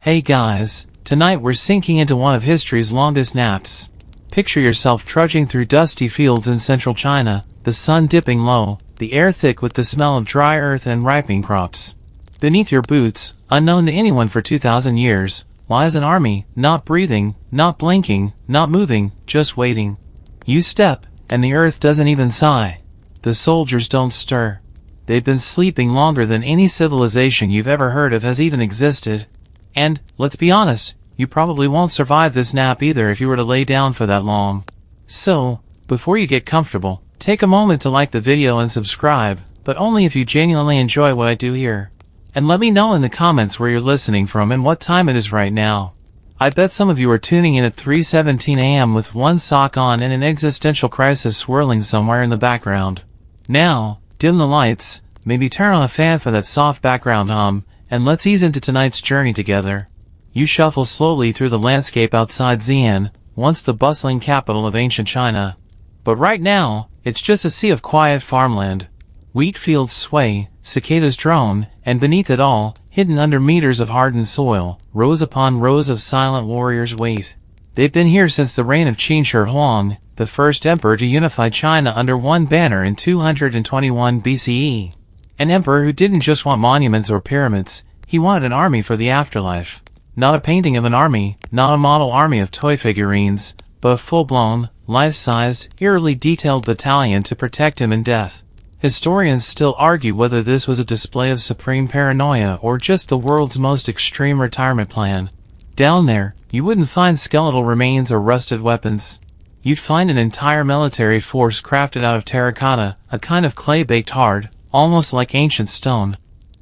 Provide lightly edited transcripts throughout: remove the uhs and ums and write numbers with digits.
Hey guys, tonight we're sinking into one of history's longest naps. Picture yourself trudging through dusty fields in central China, the sun dipping low, the air thick with the smell of dry earth and ripening crops. Beneath your boots, unknown to anyone for 2,000 years, lies an army, not breathing, not blinking, not moving, just waiting. You step, and the earth doesn't even sigh. The soldiers don't stir. They've been sleeping longer than any civilization you've ever heard of has even existed. And, let's be honest, you probably won't survive this nap either if you were to lay down for that long. So, before you get comfortable, take a moment to like the video and subscribe, but only if you genuinely enjoy what I do here. And let me know in the comments where you're listening from and what time it is right now. I bet some of you are tuning in at 3:17 a.m. with one sock on and an existential crisis swirling somewhere in the background. Now, dim the lights, maybe turn on a fan for that soft background hum, and let's ease into tonight's journey together. You shuffle slowly through the landscape outside Xi'an, once the bustling capital of ancient China. But right now, it's just a sea of quiet farmland. Wheat fields sway, cicadas drone, and beneath it all, hidden under meters of hardened soil, rows upon rows of silent warriors wait. They've been here since the reign of Qin Shi Huang, the first emperor to unify China under one banner in 221 BCE. An emperor who didn't just want monuments or pyramids, he wanted an army for the afterlife. Not a painting of an army, not a model army of toy figurines, but a full-blown, life-sized, eerily detailed battalion to protect him in death. Historians still argue whether this was a display of supreme paranoia or just the world's most extreme retirement plan. Down there, you wouldn't find skeletal remains or rusted weapons. You'd find an entire military force crafted out of terracotta, a kind of clay baked hard, almost like ancient stone.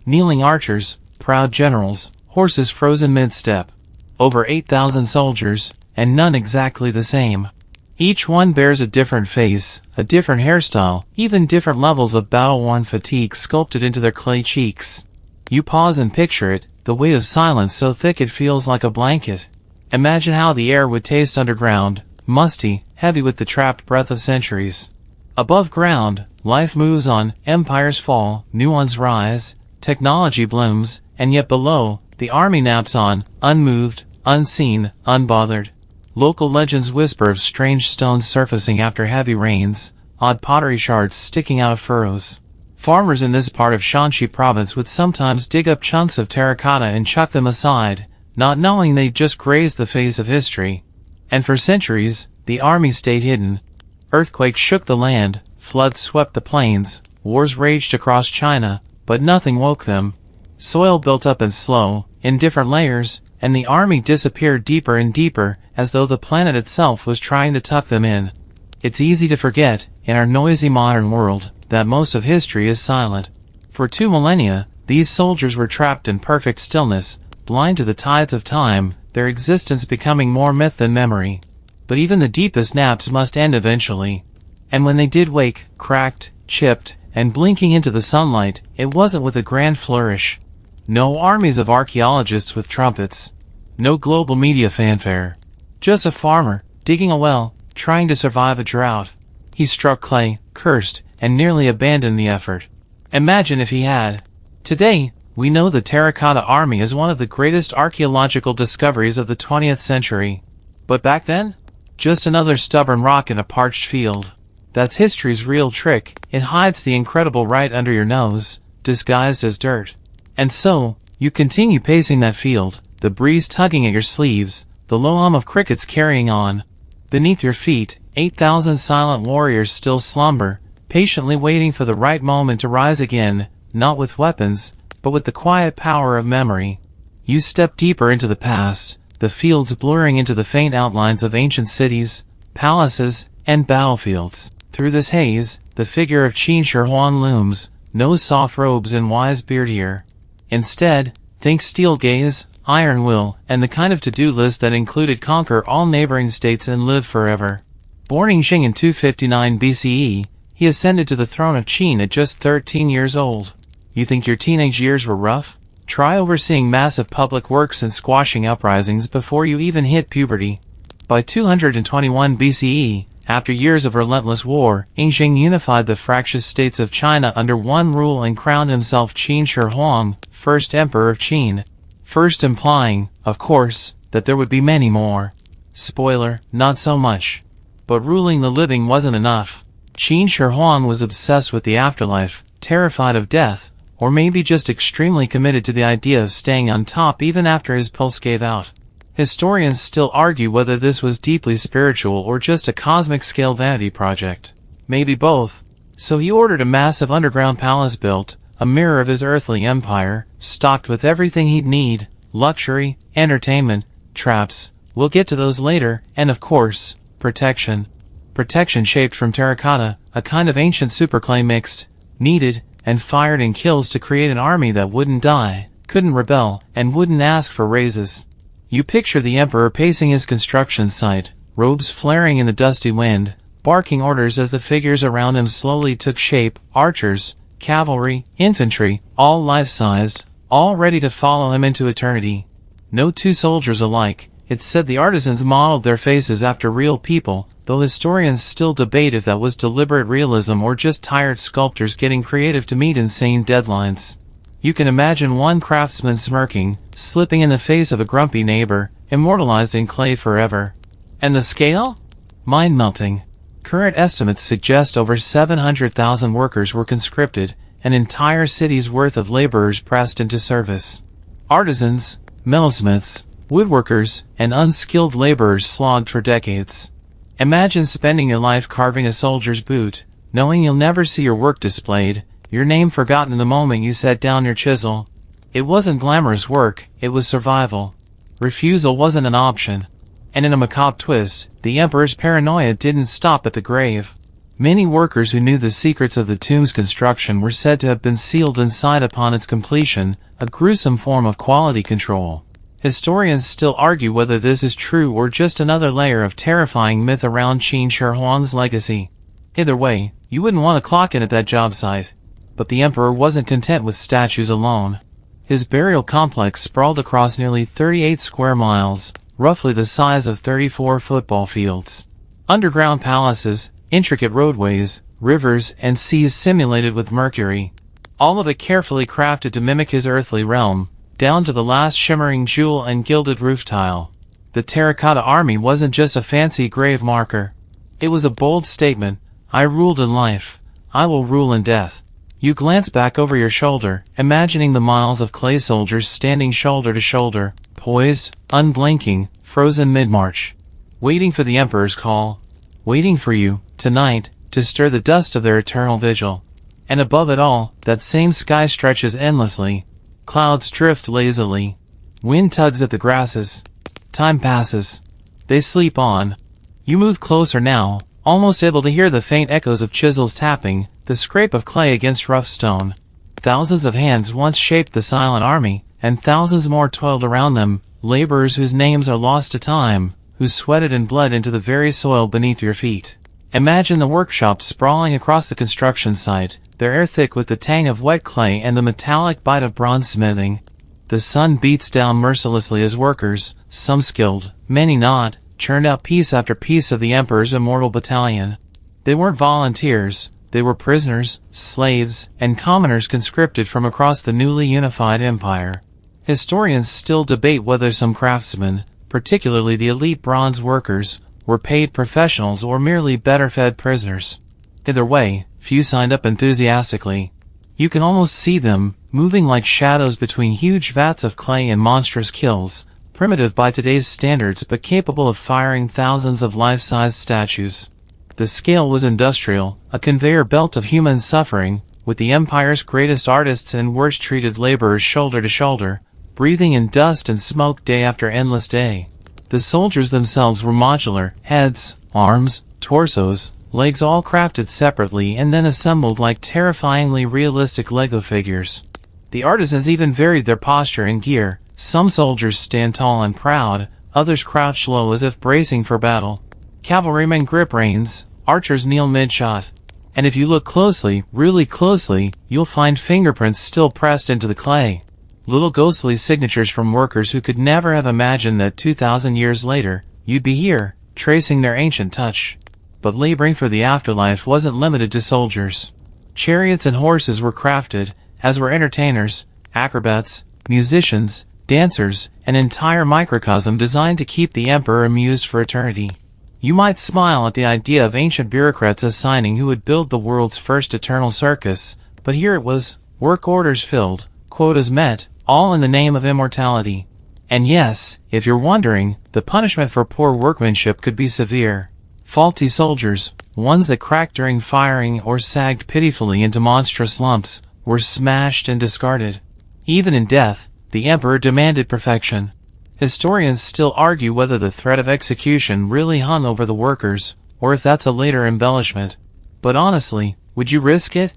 Kneeling archers, proud generals, horses frozen mid-step. Over 8,000 soldiers, and none exactly the same. Each one bears a different face, a different hairstyle, even different levels of battle-worn fatigue sculpted into their clay cheeks. You pause and picture it, the weight of silence so thick it feels like a blanket. Imagine how the air would taste underground, musty, heavy with the trapped breath of centuries. Above ground, life moves on, empires fall, new ones rise, technology blooms, and yet below, the army naps on, unmoved, unseen, unbothered. Local legends whisper of strange stones surfacing after heavy rains, odd pottery shards sticking out of furrows. Farmers in this part of Shanxi province would sometimes dig up chunks of terracotta and chuck them aside, not knowing they'd just grazed the face of history. And for centuries, the army stayed hidden. Earthquakes shook the land, floods swept the plains, wars raged across China, but nothing woke them. Soil built up in slow, in different layers, and the army disappeared deeper and deeper, as though the planet itself was trying to tuck them in. It's easy to forget, in our noisy modern world, that most of history is silent. For 2 millennia, these soldiers were trapped in perfect stillness, blind to the tides of time, their existence becoming more myth than memory. But even the deepest naps must end eventually. And when they did wake, cracked, chipped, and blinking into the sunlight, it wasn't with a grand flourish. No armies of archaeologists with trumpets. No global media fanfare. Just a farmer, digging a well, trying to survive a drought. He struck clay, cursed, and nearly abandoned the effort. Imagine if he had. Today, we know the Terracotta Army is one of the greatest archaeological discoveries of the 20th century. But back then? Just another stubborn rock in a parched field. That's history's real trick, it hides the incredible right under your nose, disguised as dirt. And so, you continue pacing that field, the breeze tugging at your sleeves, the low hum of crickets carrying on. Beneath your feet, 8,000 silent warriors still slumber, patiently waiting for the right moment to rise again, not with weapons, but with the quiet power of memory. You step deeper into the past, the fields blurring into the faint outlines of ancient cities, palaces, and battlefields. Through this haze, the figure of Qin Shi Huang looms, no soft robes and wise beard here. Instead, think steel gaze, iron will, and the kind of to-do list that included conquer all neighboring states and live forever. Born in Qing in 259 BCE, he ascended to the throne of Qin at just 13 years old. You think your teenage years were rough? Try overseeing massive public works and squashing uprisings before you even hit puberty. By 221 BCE, after years of relentless war, Yingxing unified the fractious states of China under one rule and crowned himself Qin Shi Huang, first emperor of Qin. first implying, of course, that there would be many more. Spoiler, not so much. But ruling the living wasn't enough. Qin Shi Huang was obsessed with the afterlife, terrified of death, or maybe just extremely committed to the idea of staying on top even after his pulse gave out. Historians still argue whether this was deeply spiritual or just a cosmic-scale vanity project. Maybe both. So he ordered a massive underground palace built, a mirror of his earthly empire, stocked with everything he'd need, luxury, entertainment, traps, we'll get to those later, and of course, protection. Protection shaped from terracotta, a kind of ancient superclay mixed, kneaded, and fired in kills to create an army that wouldn't die, couldn't rebel, and wouldn't ask for raises. You picture the emperor pacing his construction site, robes flaring in the dusty wind, barking orders as the figures around him slowly took shape, archers, cavalry, infantry, all life-sized, all ready to follow him into eternity. No two soldiers alike. It's said the artisans modeled their faces after real people, though historians still debate if that was deliberate realism or just tired sculptors getting creative to meet insane deadlines. You can imagine one craftsman smirking, slipping in the face of a grumpy neighbor, immortalized in clay forever. And the scale? Mind-melting. Current estimates suggest over 700,000 workers were conscripted, an entire city's worth of laborers pressed into service. Artisans, metalsmiths, woodworkers, and unskilled laborers slogged for decades. Imagine spending your life carving a soldier's boot, knowing you'll never see your work displayed, your name forgotten the moment you set down your chisel. It wasn't glamorous work, it was survival. Refusal wasn't an option. And in a macabre twist, the emperor's paranoia didn't stop at the grave. Many workers who knew the secrets of the tomb's construction were said to have been sealed inside upon its completion, a gruesome form of quality control. Historians still argue whether this is true or just another layer of terrifying myth around Qin Shi Huang's legacy. Either way, you wouldn't want to clock in at that job site. But the emperor wasn't content with statues alone. His burial complex sprawled across nearly 38 square miles, roughly the size of 34 football fields. Underground palaces, intricate roadways, rivers, and seas simulated with mercury. All of it carefully crafted to mimic his earthly realm, down to the last shimmering jewel and gilded roof tile. The Terracotta Army wasn't just a fancy grave marker. It was a bold statement: I ruled in life, I will rule in death. You glance back over your shoulder, imagining the miles of clay soldiers standing shoulder to shoulder, poised, unblinking, frozen mid-march, waiting for the emperor's call, waiting for you, tonight, to stir the dust of their eternal vigil. And above it all, that same sky stretches endlessly. Clouds drift lazily. Wind tugs at the grasses. Time passes. They sleep on. You move closer now, almost able to hear the faint echoes of chisels tapping, the scrape of clay against rough stone. Thousands of hands once shaped the silent army, and thousands more toiled around them, laborers whose names are lost to time, who sweated and bled into the very soil beneath your feet. Imagine the workshops sprawling across the construction site, their air thick with the tang of wet clay and the metallic bite of bronze smithing. The sun beats down mercilessly as workers, some skilled, many not, churned out piece after piece of the emperor's immortal battalion. They weren't volunteers, they were prisoners, slaves, and commoners conscripted from across the newly unified empire. Historians still debate whether some craftsmen, particularly the elite bronze workers, were paid professionals or merely better-fed prisoners. Either way, few signed up enthusiastically. You can almost see them, moving like shadows between huge vats of clay and monstrous kilns, primitive by today's standards but capable of firing thousands of life-sized statues. The scale was industrial, a conveyor belt of human suffering, with the empire's greatest artists and worst-treated laborers shoulder to shoulder, breathing in dust and smoke day after endless day. The soldiers themselves were modular, heads, arms, torsos, legs all crafted separately and then assembled like terrifyingly realistic Lego figures. The artisans even varied their posture and gear. Some soldiers stand tall and proud, others crouch low as if bracing for battle. Cavalrymen grip reins, archers kneel mid-shot. And if you look closely, really closely, you'll find fingerprints still pressed into the clay. Little ghostly signatures from workers who could never have imagined that 2,000 years later, you'd be here, tracing their ancient touch. But laboring for the afterlife wasn't limited to soldiers. Chariots and horses were crafted, as were entertainers, acrobats, musicians, dancers, an entire microcosm designed to keep the emperor amused for eternity. You might smile at the idea of ancient bureaucrats assigning who would build the world's first eternal circus, but here it was, work orders filled, quotas met, all in the name of immortality. And yes, if you're wondering, the punishment for poor workmanship could be severe. Faulty soldiers, ones that cracked during firing or sagged pitifully into monstrous lumps, were smashed and discarded. Even in death, the emperor demanded perfection. Historians still argue whether the threat of execution really hung over the workers, or if that's a later embellishment. But honestly, would you risk it?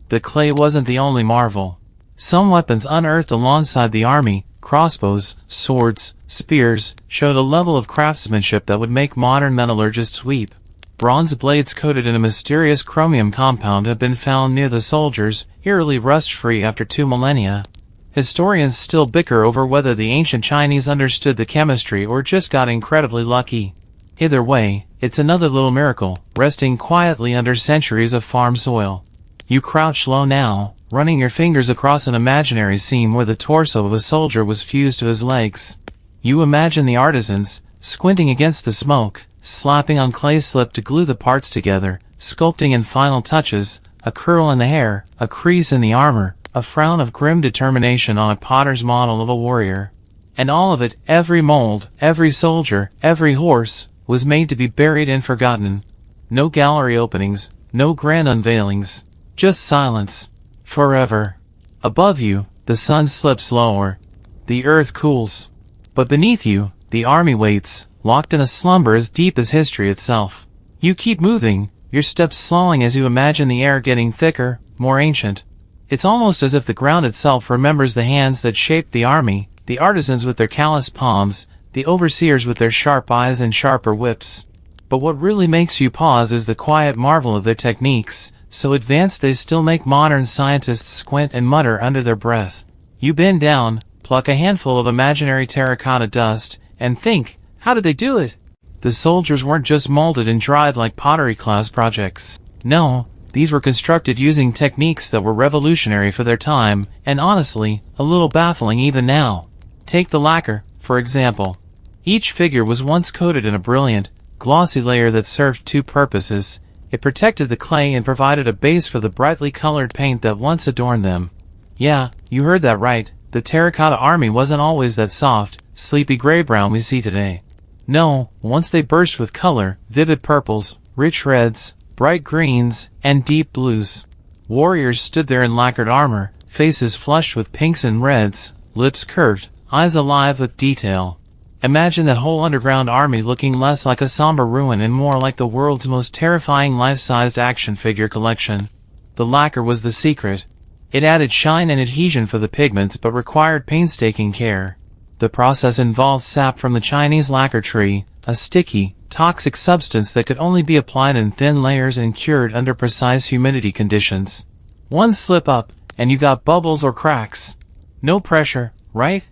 The clay wasn't the only marvel. Some weapons unearthed alongside the army, crossbows, swords, spears, showed a level of craftsmanship that would make modern metallurgists weep. Bronze blades coated in a mysterious chromium compound have been found near the soldiers, eerily rust-free after 2 millennia. Historians still bicker over whether the ancient Chinese understood the chemistry or just got incredibly lucky. Either way, it's another little miracle, resting quietly under centuries of farm soil. You crouch low now, running your fingers across an imaginary seam where the torso of a soldier was fused to his legs. You imagine the artisans, squinting against the smoke, slapping on clay slip to glue the parts together, sculpting in final touches, a curl in the hair, a crease in the armor, a frown of grim determination on a potter's model of a warrior. And all of it, every mold, every soldier, every horse, was made to be buried and forgotten. No gallery openings, no grand unveilings, just silence. Forever. Above you, the sun slips lower. The earth cools. But beneath you, the army waits, locked in a slumber as deep as history itself. You keep moving, your steps slowing as you imagine the air getting thicker, more ancient. It's almost as if the ground itself remembers the hands that shaped the army, the artisans with their calloused palms, the overseers with their sharp eyes and sharper whips. But what really makes you pause is the quiet marvel of their techniques, so advanced they still make modern scientists squint and mutter under their breath. You bend down, pluck a handful of imaginary terracotta dust, and think, how did they do it? The soldiers weren't just molded and dried like pottery class projects. No, these were constructed using techniques that were revolutionary for their time, and honestly, a little baffling even now. Take the lacquer, for example. Each figure was once coated in a brilliant, glossy layer that served 2 purposes. It protected the clay and provided a base for the brightly colored paint that once adorned them. Yeah, you heard that right, the terracotta army wasn't always that soft, sleepy gray-brown we see today. No, once they burst with color, vivid purples, rich reds, bright greens, and deep blues. Warriors stood there in lacquered armor, faces flushed with pinks and reds, lips curved, eyes alive with detail. Imagine that whole underground army looking less like a somber ruin and more like the world's most terrifying life-sized action figure collection. The lacquer was the secret. It added shine and adhesion for the pigments but required painstaking care. The process involved sap from the Chinese lacquer tree, a sticky, toxic substance that could only be applied in thin layers and cured under precise humidity conditions. One slip up, and you got bubbles or cracks. No pressure, right?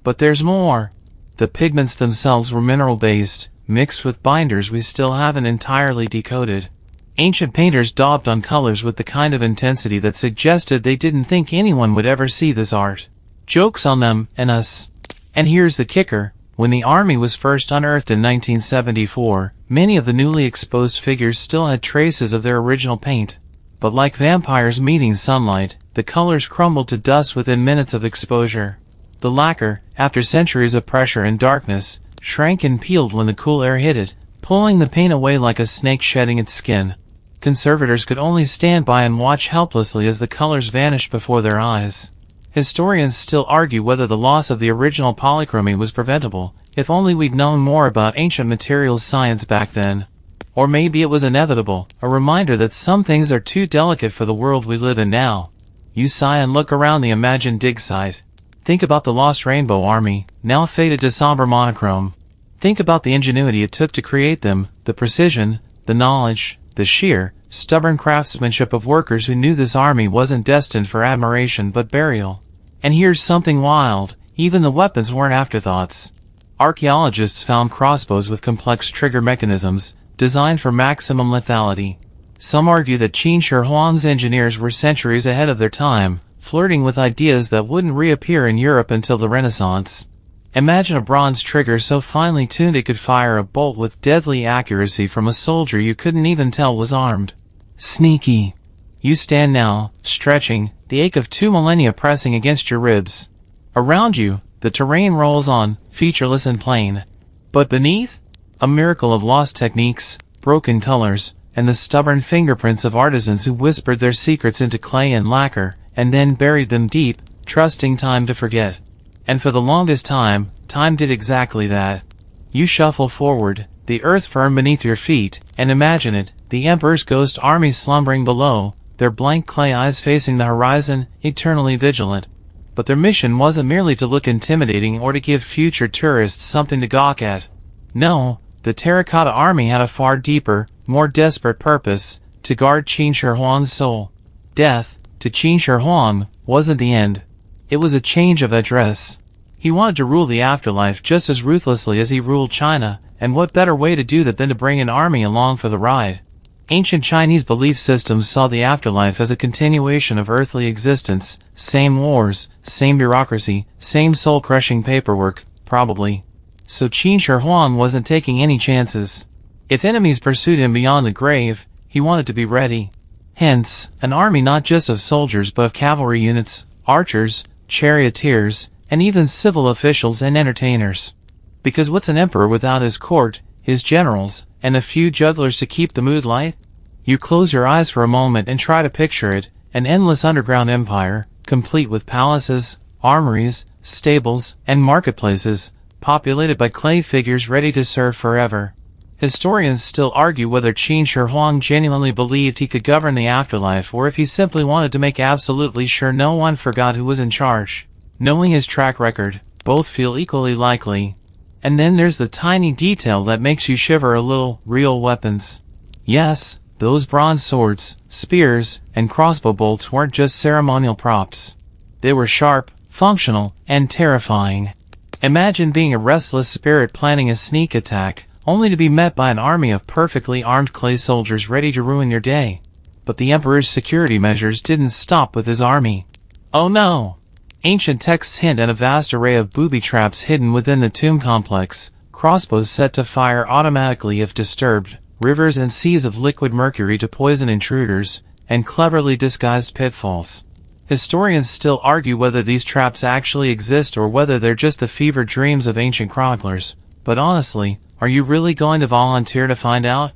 But there's more. The pigments themselves were mineral-based, mixed with binders we still haven't entirely decoded. Ancient painters daubed on colors with the kind of intensity that suggested they didn't think anyone would ever see this art. Joke's on them, and us. And here's the kicker. When the army was first unearthed in 1974, many of the newly exposed figures still had traces of their original paint. But like vampires meeting sunlight, the colors crumbled to dust within minutes of exposure. The lacquer, after centuries of pressure and darkness, shrank and peeled when the cool air hit it, pulling the paint away like a snake shedding its skin. Conservators could only stand by and watch helplessly as the colors vanished before their eyes. Historians still argue whether the loss of the original polychromy was preventable, if only we'd known more about ancient materials science back then. Or maybe it was inevitable, a reminder that some things are too delicate for the world we live in now. You sigh and look around the imagined dig site. Think about the lost Rainbow Army, now faded to somber monochrome. Think about the ingenuity it took to create them, the precision, the knowledge, the sheer, stubborn craftsmanship of workers who knew this army wasn't destined for admiration but burial. And here's something wild, even the weapons weren't afterthoughts. Archaeologists found crossbows with complex trigger mechanisms, designed for maximum lethality. Some argue that Qin Shi Huang's engineers were centuries ahead of their time, flirting with ideas that wouldn't reappear in Europe until the Renaissance. Imagine a bronze trigger so finely tuned it could fire a bolt with deadly accuracy from a soldier you couldn't even tell was armed. Sneaky. You stand now, stretching, the ache of 2 millennia pressing against your ribs. Around you, the terrain rolls on, featureless and plain. But beneath? A miracle of lost techniques, broken colors, and the stubborn fingerprints of artisans who whispered their secrets into clay and lacquer, and then buried them deep, trusting time to forget. And for the longest time, time did exactly that. You shuffle forward, the earth firm beneath your feet, and imagine it, the Emperor's ghost army slumbering below, their blank clay eyes facing the horizon, eternally vigilant. But their mission wasn't merely to look intimidating or to give future tourists something to gawk at. No, the Terracotta Army had a far deeper, more desperate purpose, to guard Qin Shi Huang's soul. Death, to Qin Shi Huang, wasn't the end. It was a change of address. He wanted to rule the afterlife just as ruthlessly as he ruled China, and what better way to do that than to bring an army along for the ride? Ancient Chinese belief systems saw the afterlife as a continuation of earthly existence, same wars, same bureaucracy, same soul-crushing paperwork, probably. So Qin Shi Huang wasn't taking any chances. If enemies pursued him beyond the grave, he wanted to be ready. Hence, an army not just of soldiers but of cavalry units, archers, charioteers, and even civil officials and entertainers. Because what's an emperor without his court, his generals, and a few jugglers to keep the mood light? You close your eyes for a moment and try to picture it, an endless underground empire, complete with palaces, armories, stables, and marketplaces, populated by clay figures ready to serve forever. Historians still argue whether Qin Shi Huang genuinely believed he could govern the afterlife or if he simply wanted to make absolutely sure no one forgot who was in charge. Knowing his track record, both feel equally likely. And then there's the tiny detail that makes you shiver a little: real weapons. Yes, those bronze swords, spears, and crossbow bolts weren't just ceremonial props. They were sharp, functional, and terrifying. Imagine being a restless spirit planning a sneak attack, only to be met by an army of perfectly armed clay soldiers ready to ruin your day. But the Emperor's security measures didn't stop with his army. Oh no! Ancient texts hint at a vast array of booby traps hidden within the tomb complex, crossbows set to fire automatically if disturbed, rivers and seas of liquid mercury to poison intruders, and cleverly disguised pitfalls. Historians still argue whether these traps actually exist or whether they're just the fevered dreams of ancient chroniclers, but honestly, are you really going to volunteer to find out?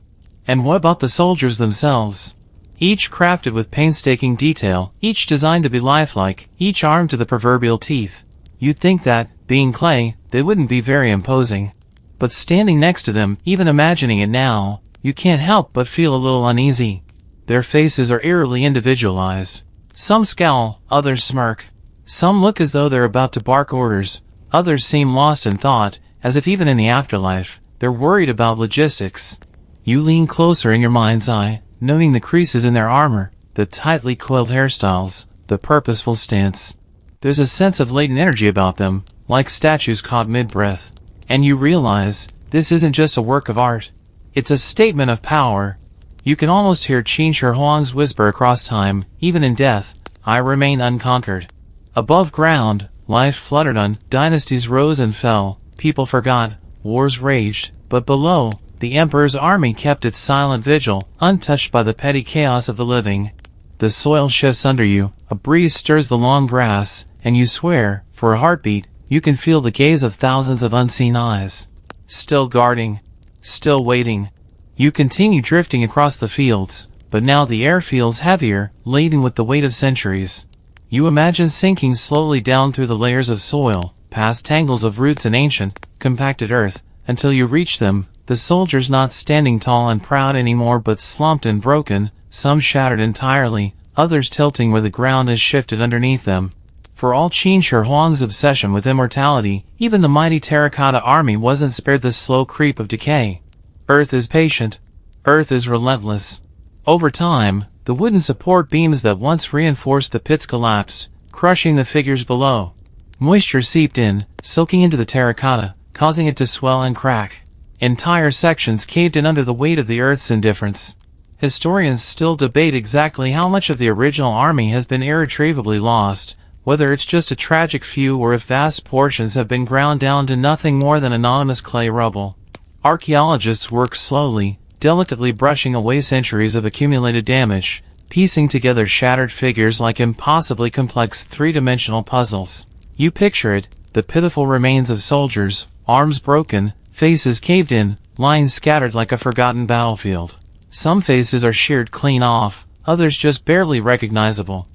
And what about the soldiers themselves? Each crafted with painstaking detail, each designed to be lifelike, each armed to the proverbial teeth. You'd think that, being clay, they wouldn't be very imposing. But standing next to them, even imagining it now, you can't help but feel a little uneasy. Their faces are eerily individualized. Some scowl, others smirk. Some look as though they're about to bark orders, others seem lost in thought, as if even in the afterlife, they're worried about logistics. You lean closer in your mind's eye, noting the creases in their armor, the tightly coiled hairstyles, the purposeful stance. There's a sense of latent energy about them, like statues caught mid-breath. And you realize, this isn't just a work of art. It's a statement of power. You can almost hear Qin Shi Huang's whisper across time: even in death, I remain unconquered. Above ground, life fluttered on, dynasties rose and fell, people forgot, wars raged, but below, the Emperor's army kept its silent vigil, untouched by the petty chaos of the living. The soil shifts under you, a breeze stirs the long grass, and you swear, for a heartbeat, you can feel the gaze of thousands of unseen eyes. Still guarding. Still waiting. You continue drifting across the fields, but now the air feels heavier, laden with the weight of centuries. You imagine sinking slowly down through the layers of soil, past tangles of roots and ancient, compacted earth, until you reach them, the soldiers not standing tall and proud anymore but slumped and broken, some shattered entirely, others tilting where the ground has shifted underneath them. For all Qin Shi Huang's obsession with immortality, even the mighty Terracotta army wasn't spared the slow creep of decay. Earth is patient. Earth is relentless. Over time, the wooden support beams that once reinforced the pits collapsed, crushing the figures below. Moisture seeped in, soaking into the terracotta, causing it to swell and crack. Entire sections caved in under the weight of the Earth's indifference. Historians still debate exactly how much of the original army has been irretrievably lost, whether it's just a tragic few or if vast portions have been ground down to nothing more than anonymous clay rubble. Archaeologists work slowly, delicately brushing away centuries of accumulated damage, piecing together shattered figures like impossibly complex three-dimensional puzzles. You picture it, the pitiful remains of soldiers, arms broken, faces caved in, lying scattered like a forgotten battlefield. Some faces are sheared clean off, others just barely recognizable.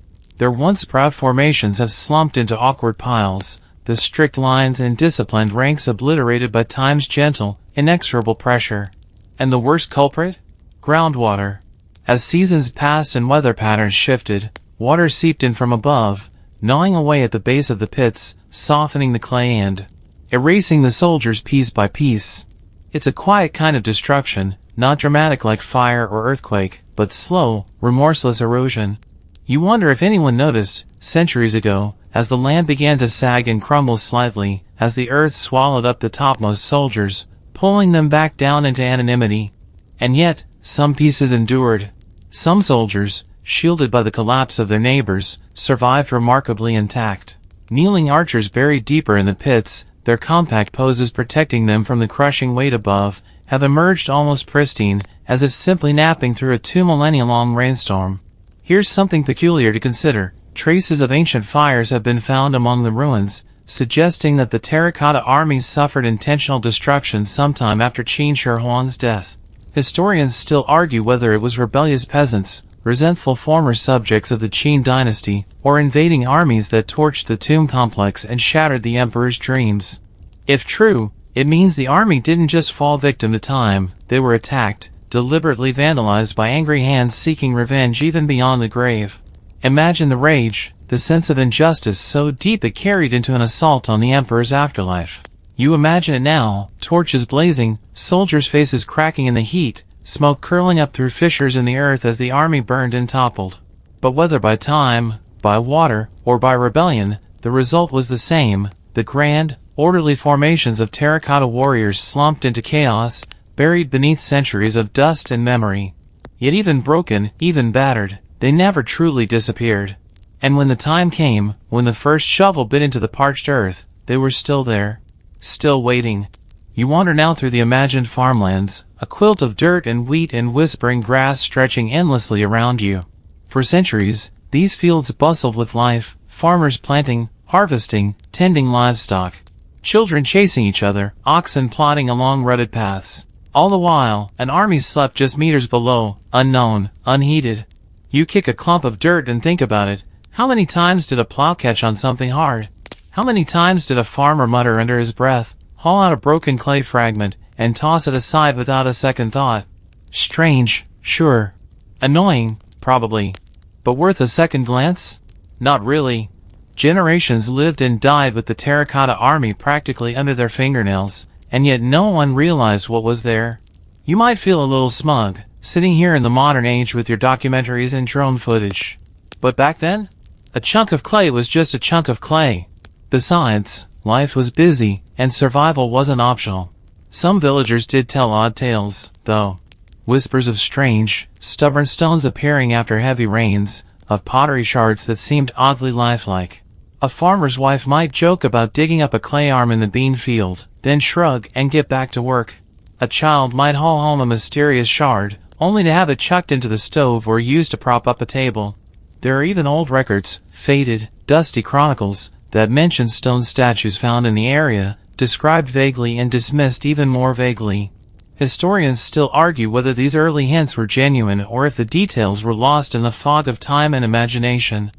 Their once proud formations have slumped into awkward piles, the strict lines and disciplined ranks obliterated by time's gentle, inexorable pressure. And the worst culprit? Groundwater. As seasons passed and weather patterns shifted, water seeped in from above, gnawing away at the base of the pits, softening the clay and erasing the soldiers piece by piece. It's a quiet kind of destruction, not dramatic like fire or earthquake, but slow, remorseless erosion. You wonder if anyone noticed, centuries ago, as the land began to sag and crumble slightly, as the earth swallowed up the topmost soldiers, pulling them back down into anonymity. And yet, some pieces endured. Some soldiers, shielded by the collapse of their neighbors, survived remarkably intact. Kneeling archers buried deeper in the pits, their compact poses protecting them from the crushing weight above, have emerged almost pristine, as if simply napping through a 2-millennia-long rainstorm. Here's something peculiar to consider. Traces of ancient fires have been found among the ruins, suggesting that the Terracotta armies suffered intentional destruction sometime after Qin Shi Huang's death. Historians still argue whether it was rebellious peasants, resentful former subjects of the Qin dynasty, or invading armies that torched the tomb complex and shattered the emperor's dreams. If true, it means the army didn't just fall victim to time, they were attacked, deliberately vandalized by angry hands seeking revenge even beyond the grave. Imagine the rage, the sense of injustice so deep it carried into an assault on the emperor's afterlife. You imagine it now, torches blazing, soldiers' faces cracking in the heat, smoke curling up through fissures in the earth as the army burned and toppled. But whether by time, by water, or by rebellion, the result was the same. The grand, orderly formations of terracotta warriors slumped into chaos, buried beneath centuries of dust and memory. Yet even broken, even battered, they never truly disappeared. And when the time came, when the first shovel bit into the parched earth, they were still there. Still waiting. You wander now through the imagined farmlands, a quilt of dirt and wheat and whispering grass stretching endlessly around you. For centuries, these fields bustled with life, farmers planting, harvesting, tending livestock. Children chasing each other, oxen plodding along rutted paths. All the while, an army slept just meters below, unknown, unheeded. You kick a clump of dirt and think about it. How many times did a plow catch on something hard? How many times did a farmer mutter under his breath, haul out a broken clay fragment, and toss it aside without a second thought? Strange, sure. Annoying, probably. But worth a second glance? Not really. Generations lived and died with the terracotta army practically under their fingernails, and yet no one realized what was there. You might feel a little smug, sitting here in the modern age with your documentaries and drone footage. But back then, a chunk of clay was just a chunk of clay. Besides, life was busy, and survival wasn't optional. Some villagers did tell odd tales, though. Whispers of strange, stubborn stones appearing after heavy rains, of pottery shards that seemed oddly lifelike. A farmer's wife might joke about digging up a clay arm in the bean field, then shrug and get back to work. A child might haul home a mysterious shard, only to have it chucked into the stove or used to prop up a table. There are even old records, faded, dusty chronicles, that mention stone statues found in the area, described vaguely and dismissed even more vaguely. Historians still argue whether these early hints were genuine or if the details were lost in the fog of time and imagination.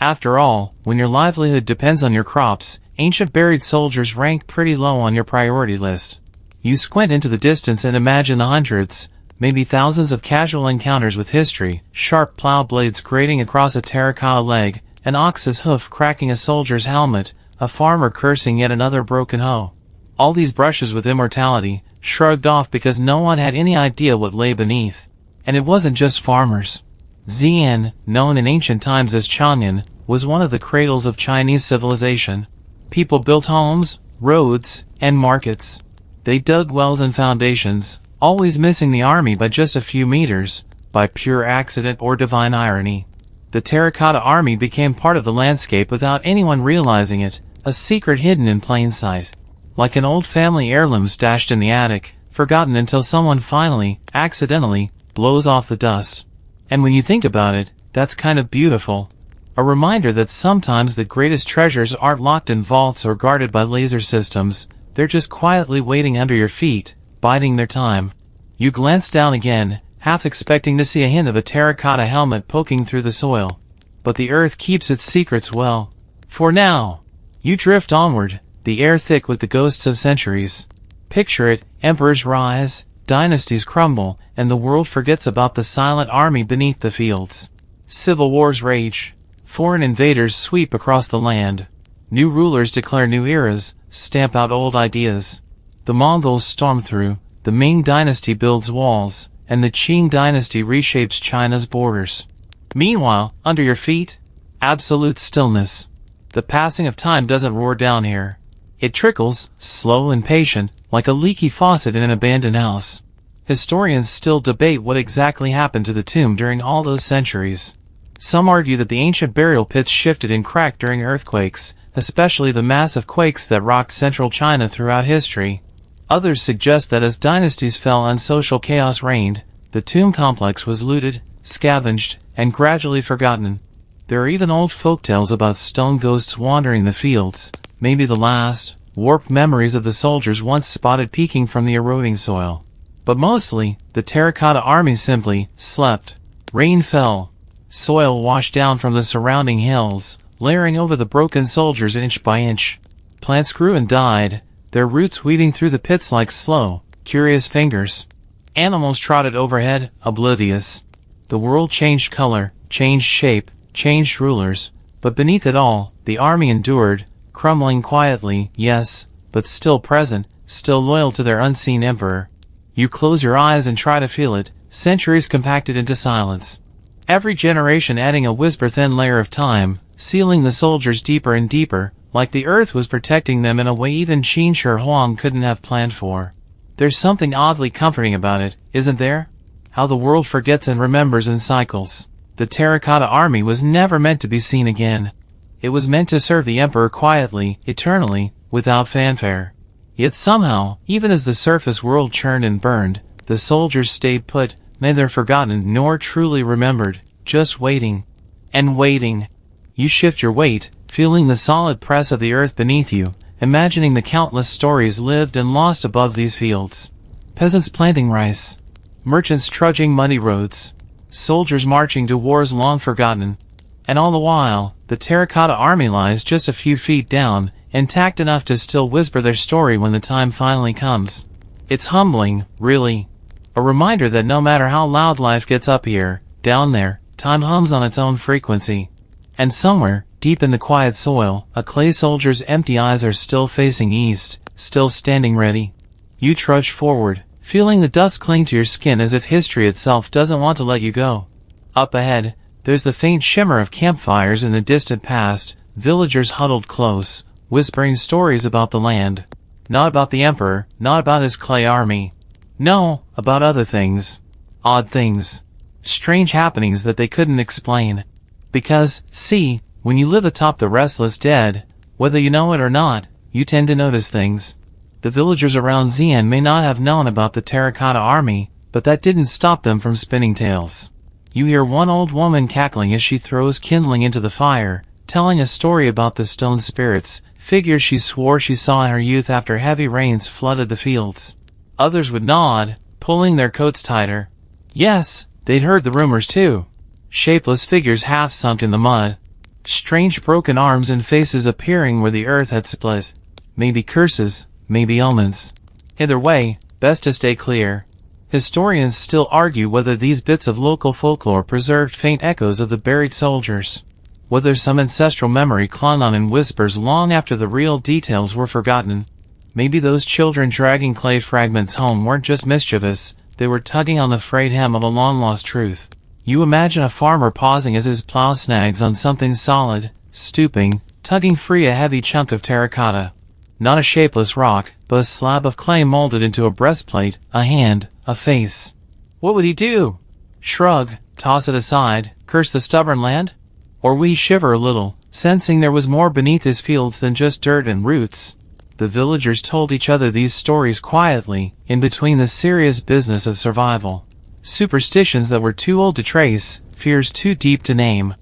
After all, when your livelihood depends on your crops, ancient buried soldiers rank pretty low on your priority list. You squint into the distance and imagine the hundreds, maybe thousands of casual encounters with history, sharp plow blades grating across a terracotta leg, an ox's hoof cracking a soldier's helmet, a farmer cursing yet another broken hoe. All these brushes with immortality, shrugged off because no one had any idea what lay beneath. And it wasn't just farmers. Xi'an, known in ancient times as Chang'an, was one of the cradles of Chinese civilization. People built homes, roads, and markets. They dug wells and foundations, always missing the army by just a few meters, by pure accident or divine irony. The Terracotta Army became part of the landscape without anyone realizing it, a secret hidden in plain sight. Like an old family heirloom stashed in the attic, forgotten until someone finally, accidentally, blows off the dust. And when you think about it, that's kind of beautiful. A reminder that sometimes the greatest treasures aren't locked in vaults or guarded by laser systems, they're just quietly waiting under your feet, biding their time. You glance down again, half expecting to see a hint of a terracotta helmet poking through the soil. But the earth keeps its secrets well. For now. You drift onward, the air thick with the ghosts of centuries. Picture it, emperors rise, dynasties crumble, and the world forgets about the silent army beneath the fields. Civil wars rage. Foreign invaders sweep across the land. New rulers declare new eras, stamp out old ideas. The Mongols storm through, the Ming dynasty builds walls, and the Qing dynasty reshapes China's borders. Meanwhile, under your feet, absolute stillness. The passing of time doesn't roar down here. It trickles, slow and patient, like a leaky faucet in an abandoned house. Historians still debate what exactly happened to the tomb during all those centuries. Some argue that the ancient burial pits shifted and cracked during earthquakes, especially the massive quakes that rocked central China throughout history. Others suggest that as dynasties fell and social chaos reigned, the tomb complex was looted, scavenged, and gradually forgotten. There are even old folktales about stone ghosts wandering the fields, maybe the last, warped memories of the soldiers once spotted peeking from the eroding soil. But mostly, the Terracotta Army simply slept. Rain fell. Soil washed down from the surrounding hills, layering over the broken soldiers inch by inch. Plants grew and died, their roots weaving through the pits like slow, curious fingers. Animals trotted overhead, oblivious. The world changed color, changed shape, changed rulers, but beneath it all, the army endured, crumbling quietly, yes, but still present, still loyal to their unseen emperor. You close your eyes and try to feel it, centuries compacted into silence. Every generation adding a whisper-thin layer of time, sealing the soldiers deeper and deeper, like the earth was protecting them in a way even Qin Shi Huang couldn't have planned for. There's something oddly comforting about it, isn't there? How the world forgets and remembers in cycles. The Terracotta Army was never meant to be seen again. It was meant to serve the emperor quietly, eternally, without fanfare. Yet somehow, even as the surface world churned and burned, the soldiers stayed put, neither forgotten nor truly remembered, just waiting. And waiting. You shift your weight, feeling the solid press of the earth beneath you, imagining the countless stories lived and lost above these fields. Peasants planting rice. Merchants trudging muddy roads. Soldiers marching to wars long forgotten. And all the while, the Terracotta Army lies just a few feet down, intact enough to still whisper their story when the time finally comes. It's humbling, really. A reminder that no matter how loud life gets up here, down there, time hums on its own frequency. And somewhere, deep in the quiet soil, a clay soldier's empty eyes are still facing east, still standing ready. You trudge forward, feeling the dust cling to your skin as if history itself doesn't want to let you go. Up ahead, there's the faint shimmer of campfires in the distant past, villagers huddled close, whispering stories about the land. Not about the emperor, not about his clay army. No, about other things. Odd things. Strange happenings that they couldn't explain. Because, see, when you live atop the restless dead, whether you know it or not, you tend to notice things. The villagers around Xi'an may not have known about the Terracotta Army, but that didn't stop them from spinning tales. You hear one old woman cackling as she throws kindling into the fire, telling a story about the stone spirits, figures she swore she saw in her youth after heavy rains flooded the fields. Others would nod, pulling their coats tighter. Yes, they'd heard the rumors too. Shapeless figures half sunk in the mud. Strange broken arms and faces appearing where the earth had split. Maybe curses, maybe omens. Either way, best to stay clear. Historians still argue whether these bits of local folklore preserved faint echoes of the buried soldiers. Whether some ancestral memory clung on in whispers long after the real details were forgotten. Maybe those children dragging clay fragments home weren't just mischievous, they were tugging on the frayed hem of a long-lost truth. You imagine a farmer pausing as his plow snags on something solid, stooping, tugging free a heavy chunk of terracotta. Not a shapeless rock, but a slab of clay molded into a breastplate, a hand, a face. What would he do? Shrug, toss it aside, curse the stubborn land? Or we shiver a little, sensing there was more beneath his fields than just dirt and roots. The villagers told each other these stories quietly, in between the serious business of survival. Superstitions that were too old to trace, fears too deep to name.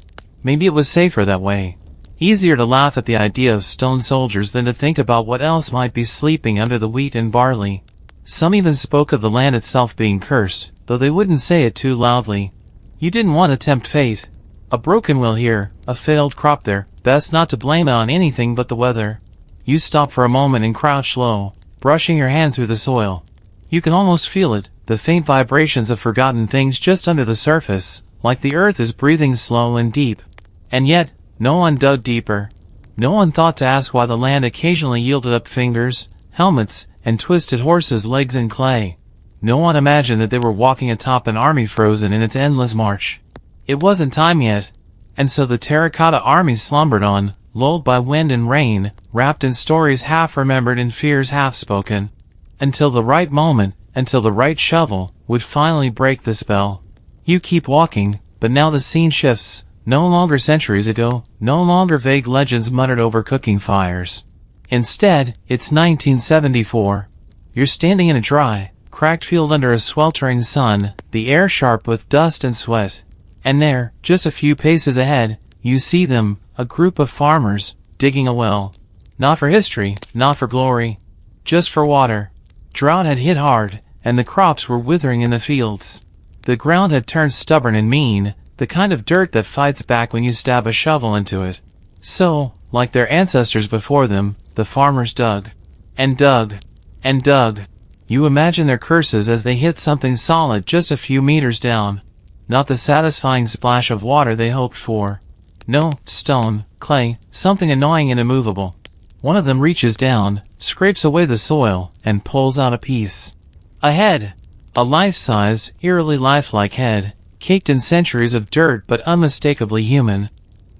Maybe it was safer that way. Easier to laugh at the idea of stone soldiers than to think about what else might be sleeping under the wheat and barley. Some even spoke of the land itself being cursed, though they wouldn't say it too loudly. You didn't want to tempt fate. A broken wheel here, a failed crop there, best not to blame it on anything but the weather. You stop for a moment and crouch low, brushing your hand through the soil. You can almost feel it, the faint vibrations of forgotten things just under the surface, like the earth is breathing slow and deep. And yet, no one dug deeper. No one thought to ask why the land occasionally yielded up fingers, helmets, and twisted horses' legs in clay. No one imagined that they were walking atop an army frozen in its endless march. It wasn't time yet, and so the terracotta army slumbered on, lulled by wind and rain, wrapped in stories half-remembered and fears half-spoken. Until the right moment, until the right shovel, would finally break the spell. You keep walking, but now the scene shifts. No longer centuries ago, no longer vague legends muttered over cooking fires. Instead, it's 1974. You're standing in a dry, cracked field under a sweltering sun, the air sharp with dust and sweat. And there, just a few paces ahead, you see them, a group of farmers, digging a well. Not for history, not for glory. Just for water. Drought had hit hard, and the crops were withering in the fields. The ground had turned stubborn and mean, the kind of dirt that fights back when you stab a shovel into it. So, like their ancestors before them, the farmers dug. And dug. And dug. You imagine their curses as they hit something solid just a few meters down. Not the satisfying splash of water they hoped for. No, stone, clay, something annoying and immovable. One of them reaches down, scrapes away the soil, and pulls out a piece. A head. A life-sized, eerily lifelike head, caked in centuries of dirt but unmistakably human.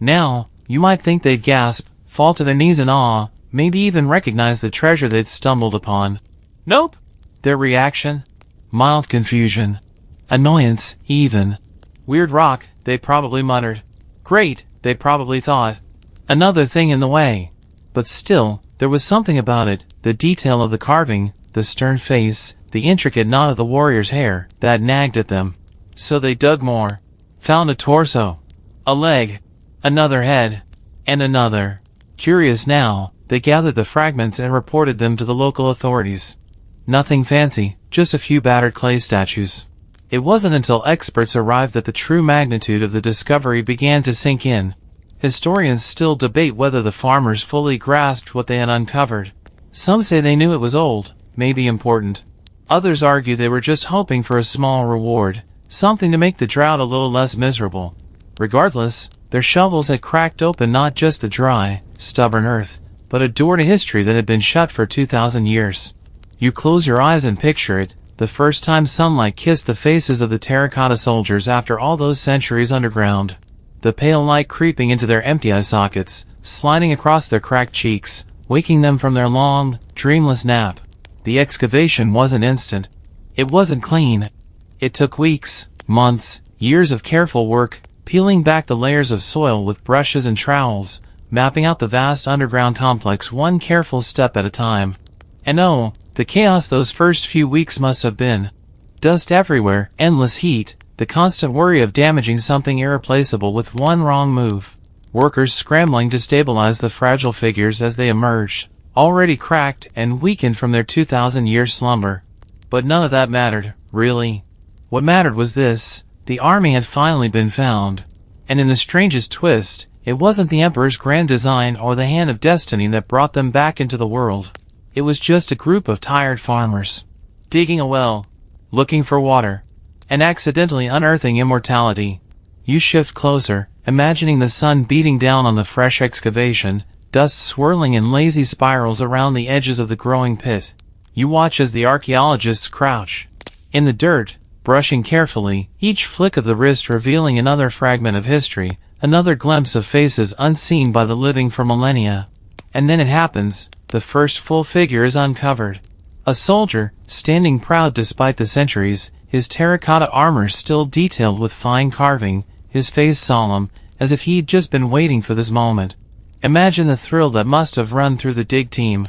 Now, you might think they'd gasp, fall to their knees in awe, maybe even recognize the treasure they'd stumbled upon. Nope. Their reaction? Mild confusion. Annoyance, even. Weird rock, they probably muttered. Great, they probably thought. Another thing in the way. But still, there was something about it, the detail of the carving, the stern face, the intricate knot of the warrior's hair, that nagged at them. So they dug more. Found a torso. A leg. Another head. And another. Curious now, they gathered the fragments and reported them to the local authorities. Nothing fancy, just a few battered clay statues. It wasn't until experts arrived that the true magnitude of the discovery began to sink in. Historians still debate whether the farmers fully grasped what they had uncovered. Some say they knew it was old, maybe important. Others argue they were just hoping for a small reward, something to make the drought a little less miserable. Regardless, their shovels had cracked open not just the dry, stubborn earth, but a door to history that had been shut for 2,000 years. You close your eyes and picture it, the first time sunlight kissed the faces of the terracotta soldiers after all those centuries underground. The pale light creeping into their empty eye sockets, sliding across their cracked cheeks, waking them from their long, dreamless nap. The excavation wasn't instant. It wasn't clean. It took weeks, months, years of careful work, peeling back the layers of soil with brushes and trowels, mapping out the vast underground complex one careful step at a time. And oh, the chaos those first few weeks must have been. Dust everywhere, endless heat, the constant worry of damaging something irreplaceable with one wrong move. Workers scrambling to stabilize the fragile figures as they emerged, already cracked and weakened from their 2,000-year slumber. But none of that mattered, really. What mattered was this: the army had finally been found. And in the strangest twist, it wasn't the Emperor's grand design or the hand of destiny that brought them back into the world. It was just a group of tired farmers, digging a well, looking for water, and accidentally unearthing immortality. You shift closer, imagining the sun beating down on the fresh excavation, dust swirling in lazy spirals around the edges of the growing pit. You watch as the archaeologists crouch in the dirt, brushing carefully, each flick of the wrist revealing another fragment of history, another glimpse of faces unseen by the living for millennia. And then it happens. The first full figure is uncovered. A soldier, standing proud despite the centuries, his terracotta armor still detailed with fine carving, his face solemn, as if he'd just been waiting for this moment. Imagine the thrill that must have run through the dig team.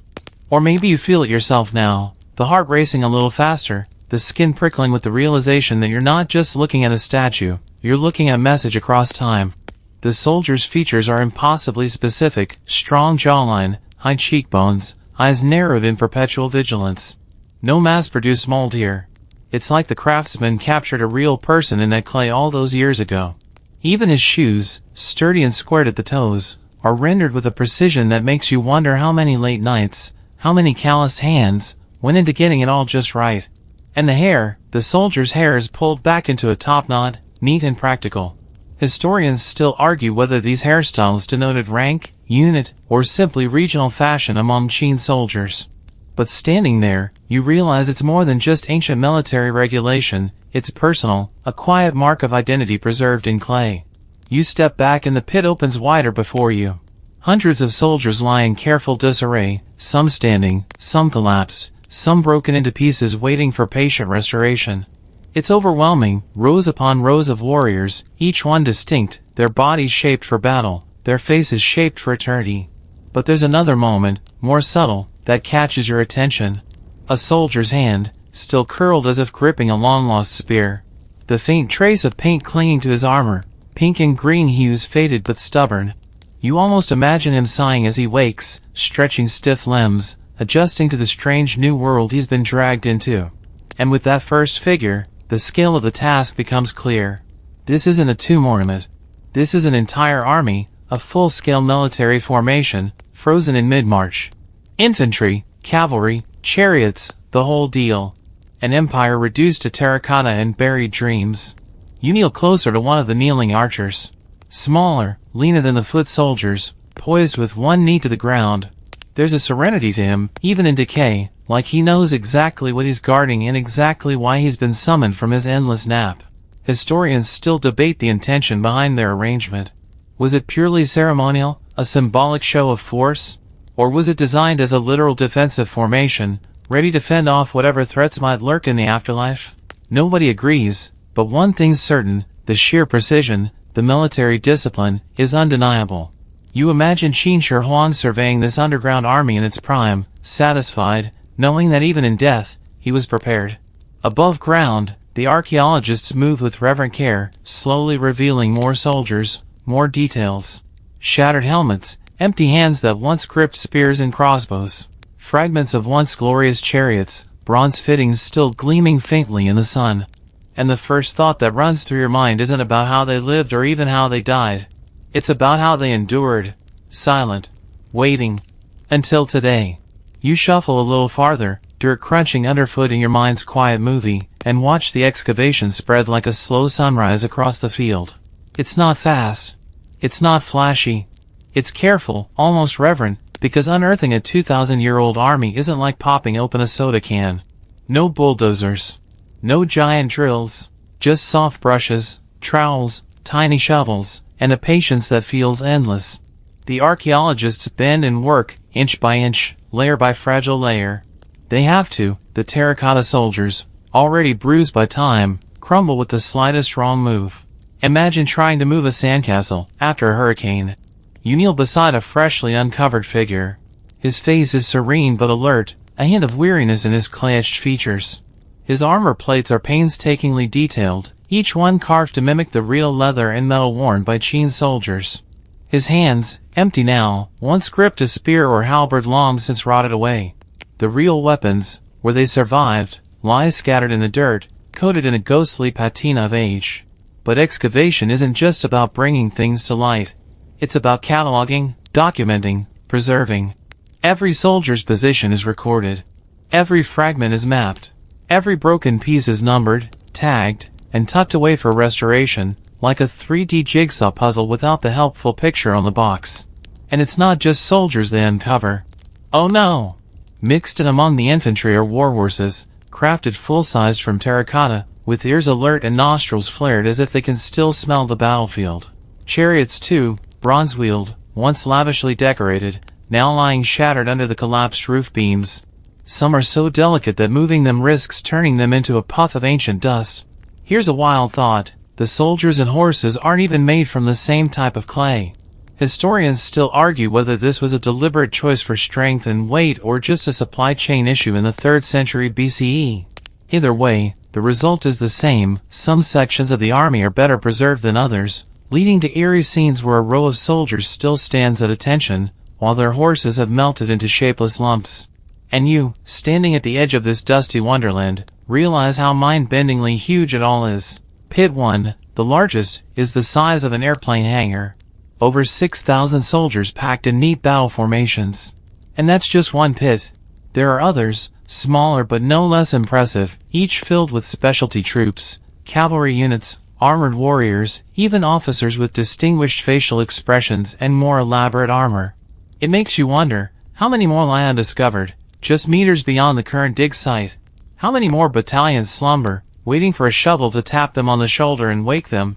Or maybe you feel it yourself now, the heart racing a little faster, the skin prickling with the realization that you're not just looking at a statue, you're looking at a message across time. The soldier's features are impossibly specific: strong jawline, high cheekbones, eyes narrowed in perpetual vigilance. No mass-produced mold here. It's like the craftsman captured a real person in that clay all those years ago. Even his shoes, sturdy and squared at the toes, are rendered with a precision that makes you wonder how many late nights, how many calloused hands, went into getting it all just right. And the hair, the soldier's hair is pulled back into a top knot, neat and practical. Historians still argue whether these hairstyles denoted rank, unit, or simply regional fashion among Qin soldiers. But standing there, you realize it's more than just ancient military regulation, it's personal, a quiet mark of identity preserved in clay. You step back and the pit opens wider before you. Hundreds of soldiers lie in careful disarray, some standing, some collapsed, some broken into pieces waiting for patient restoration. It's overwhelming, rows upon rows of warriors, each one distinct, their bodies shaped for battle, their faces shaped for eternity. But there's another moment, more subtle, that catches your attention. A soldier's hand, still curled as if gripping a long-lost spear. The faint trace of paint clinging to his armor, pink and green hues faded but stubborn. You almost imagine him sighing as he wakes, stretching stiff limbs, adjusting to the strange new world he's been dragged into. And with that first figure, the scale of the task becomes clear. This isn't a tomb ornament. This is an entire army, a full-scale military formation, frozen in mid-march. Infantry, cavalry, chariots, the whole deal. An empire reduced to terracotta and buried dreams. You kneel closer to one of the kneeling archers. Smaller, leaner than the foot soldiers, poised with one knee to the ground. There's a serenity to him, even in decay, like he knows exactly what he's guarding and exactly why he's been summoned from his endless nap. Historians still debate the intention behind their arrangement. Was it purely ceremonial, a symbolic show of force? Or was it designed as a literal defensive formation, ready to fend off whatever threats might lurk in the afterlife? Nobody agrees, but one thing's certain: the sheer precision, the military discipline, is undeniable. You imagine Qin Shi Huang surveying this underground army in its prime, satisfied, knowing that even in death, he was prepared. Above ground, the archaeologists move with reverent care, slowly revealing more soldiers, more details. Shattered helmets, empty hands that once gripped spears and crossbows. Fragments of once glorious chariots, bronze fittings still gleaming faintly in the sun. And the first thought that runs through your mind isn't about how they lived or even how they died. It's about how they endured, silent, waiting, until today. You shuffle a little farther, dirt crunching underfoot in your mind's quiet movie, and watch the excavation spread like a slow sunrise across the field. It's not fast. It's not flashy. It's careful, almost reverent, because unearthing a 2,000-year-old army isn't like popping open a soda can. No bulldozers. No giant drills. Just soft brushes, trowels, tiny shovels, and a patience that feels endless. The archaeologists bend and work, inch by inch, layer by fragile layer. They have to. The terracotta soldiers, already bruised by time, crumble with the slightest wrong move. Imagine trying to move a sandcastle after a hurricane. You kneel beside a freshly uncovered figure. His face is serene but alert, a hint of weariness in his clay-etched features. His armor plates are painstakingly detailed, each one carved to mimic the real leather and metal worn by Qin soldiers. His hands, empty now, once gripped a spear or halberd long since rotted away. The real weapons, where they survived, lie scattered in the dirt, coated in a ghostly patina of age. But excavation isn't just about bringing things to light. It's about cataloging, documenting, preserving. Every soldier's position is recorded. Every fragment is mapped. Every broken piece is numbered, tagged, and tucked away for restoration, like a 3D jigsaw puzzle without the helpful picture on the box. And it's not just soldiers they uncover. Oh no! Mixed in among the infantry are warhorses, crafted full-sized from terracotta, with ears alert and nostrils flared as if they can still smell the battlefield. Chariots too, bronze-wheeled, once lavishly decorated, now lying shattered under the collapsed roof beams. Some are so delicate that moving them risks turning them into a puff of ancient dust. Here's a wild thought. The soldiers and horses aren't even made from the same type of clay. Historians still argue whether this was a deliberate choice for strength and weight or just a supply chain issue in the 3rd century BCE. Either way, the result is the same. Some sections of the army are better preserved than others, leading to eerie scenes where a row of soldiers still stands at attention, while their horses have melted into shapeless lumps. And you, standing at the edge of this dusty wonderland, realize how mind-bendingly huge it all is. Pit 1, the largest, is the size of an airplane hangar. Over 6,000 soldiers packed in neat battle formations. And that's just one pit. There are others, smaller but no less impressive, each filled with specialty troops, cavalry units, armored warriors, even officers with distinguished facial expressions and more elaborate armor. It makes you wonder, how many more lie undiscovered, just meters beyond the current dig site? How many more battalions slumber, waiting for a shovel to tap them on the shoulder and wake them?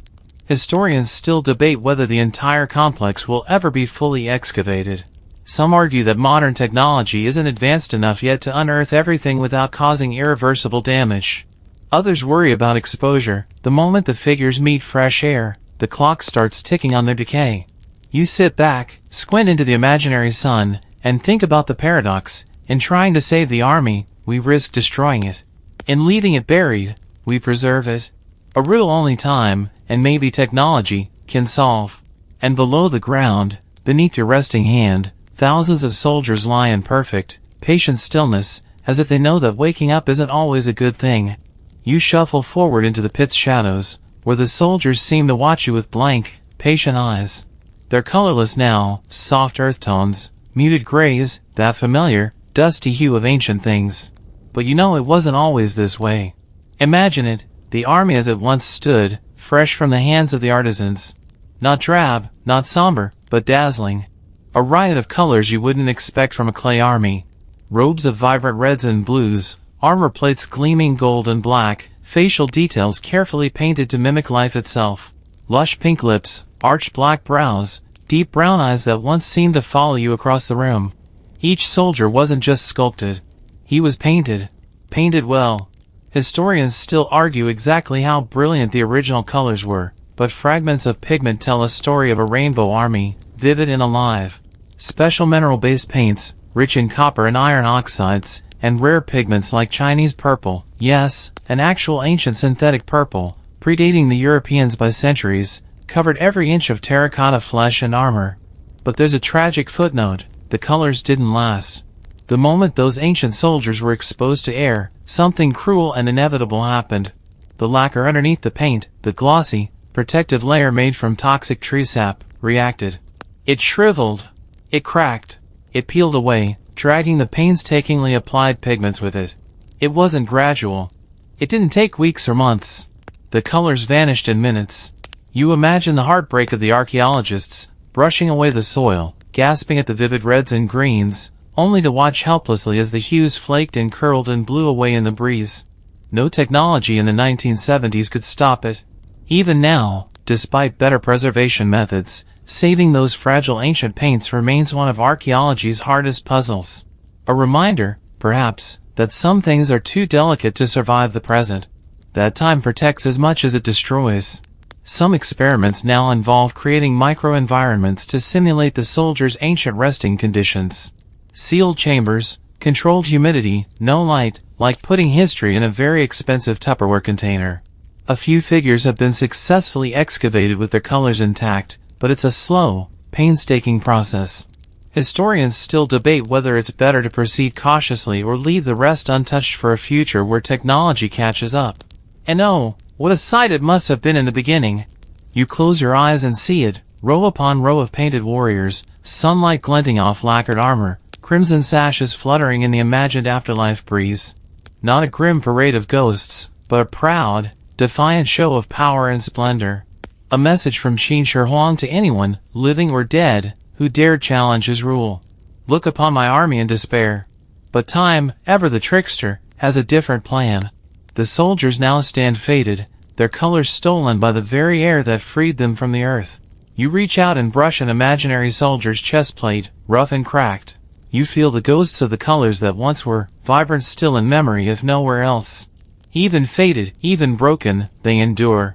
Historians still debate whether the entire complex will ever be fully excavated. Some argue that modern technology isn't advanced enough yet to unearth everything without causing irreversible damage. Others worry about exposure. The moment the figures meet fresh air, the clock starts ticking on their decay. You sit back, squint into the imaginary sun, and think about the paradox. In trying to save the army, we risk destroying it. In leaving it buried, we preserve it. A riddle only time, and maybe technology, can solve. And below the ground, beneath your resting hand, thousands of soldiers lie in perfect, patient stillness, as if they know that waking up isn't always a good thing. You shuffle forward into the pit's shadows, where the soldiers seem to watch you with blank, patient eyes. They're colorless now, soft earth tones, muted grays, that familiar, dusty hue of ancient things. But you know it wasn't always this way. Imagine it, the army as it once stood, fresh from the hands of the artisans. Not drab, not somber, but dazzling. A riot of colors you wouldn't expect from a clay army. Robes of vibrant reds and blues, armor plates gleaming gold and black, facial details carefully painted to mimic life itself. Lush pink lips, arched black brows, deep brown eyes that once seemed to follow you across the room. Each soldier wasn't just sculpted. He was painted. Painted well. Historians still argue exactly how brilliant the original colors were, but fragments of pigment tell a story of a rainbow army, vivid and alive. Special mineral-based paints, rich in copper and iron oxides, and rare pigments like Chinese purple, yes, an actual ancient synthetic purple, predating the Europeans by centuries, covered every inch of terracotta flesh and armor. But there's a tragic footnote: the colors didn't last. The moment those ancient soldiers were exposed to air, something cruel and inevitable happened. The lacquer underneath the paint, the glossy, protective layer made from toxic tree sap, reacted. It shriveled. It cracked. It peeled away, dragging the painstakingly applied pigments with it. It wasn't gradual. It didn't take weeks or months. The colors vanished in minutes. You imagine the heartbreak of the archaeologists, brushing away the soil, gasping at the vivid reds and greens, only to watch helplessly as the hues flaked and curled and blew away in the breeze. No technology in the 1970s could stop it. Even now, despite better preservation methods, saving those fragile ancient paints remains one of archaeology's hardest puzzles. A reminder, perhaps, that some things are too delicate to survive the present. That time protects as much as it destroys. Some experiments now involve creating microenvironments to simulate the soldiers' ancient resting conditions. Sealed chambers, controlled humidity, no light, like putting history in a very expensive Tupperware container. A few figures have been successfully excavated with their colors intact, but it's a slow, painstaking process. Historians still debate whether it's better to proceed cautiously or leave the rest untouched for a future where technology catches up. And oh, what a sight it must have been in the beginning. You close your eyes and see it, row upon row of painted warriors, sunlight glinting off lacquered armor, crimson sashes fluttering in the imagined afterlife breeze. Not a grim parade of ghosts, but a proud, defiant show of power and splendor. A message from Qin Shi Huang to anyone, living or dead, who dared challenge his rule. Look upon my army in despair. But time, ever the trickster, has a different plan. The soldiers now stand faded, their colors stolen by the very air that freed them from the earth. You reach out and brush an imaginary soldier's chest plate, rough and cracked. You feel the ghosts of the colors that once were, vibrant still in memory if nowhere else. Even faded, even broken, they endure.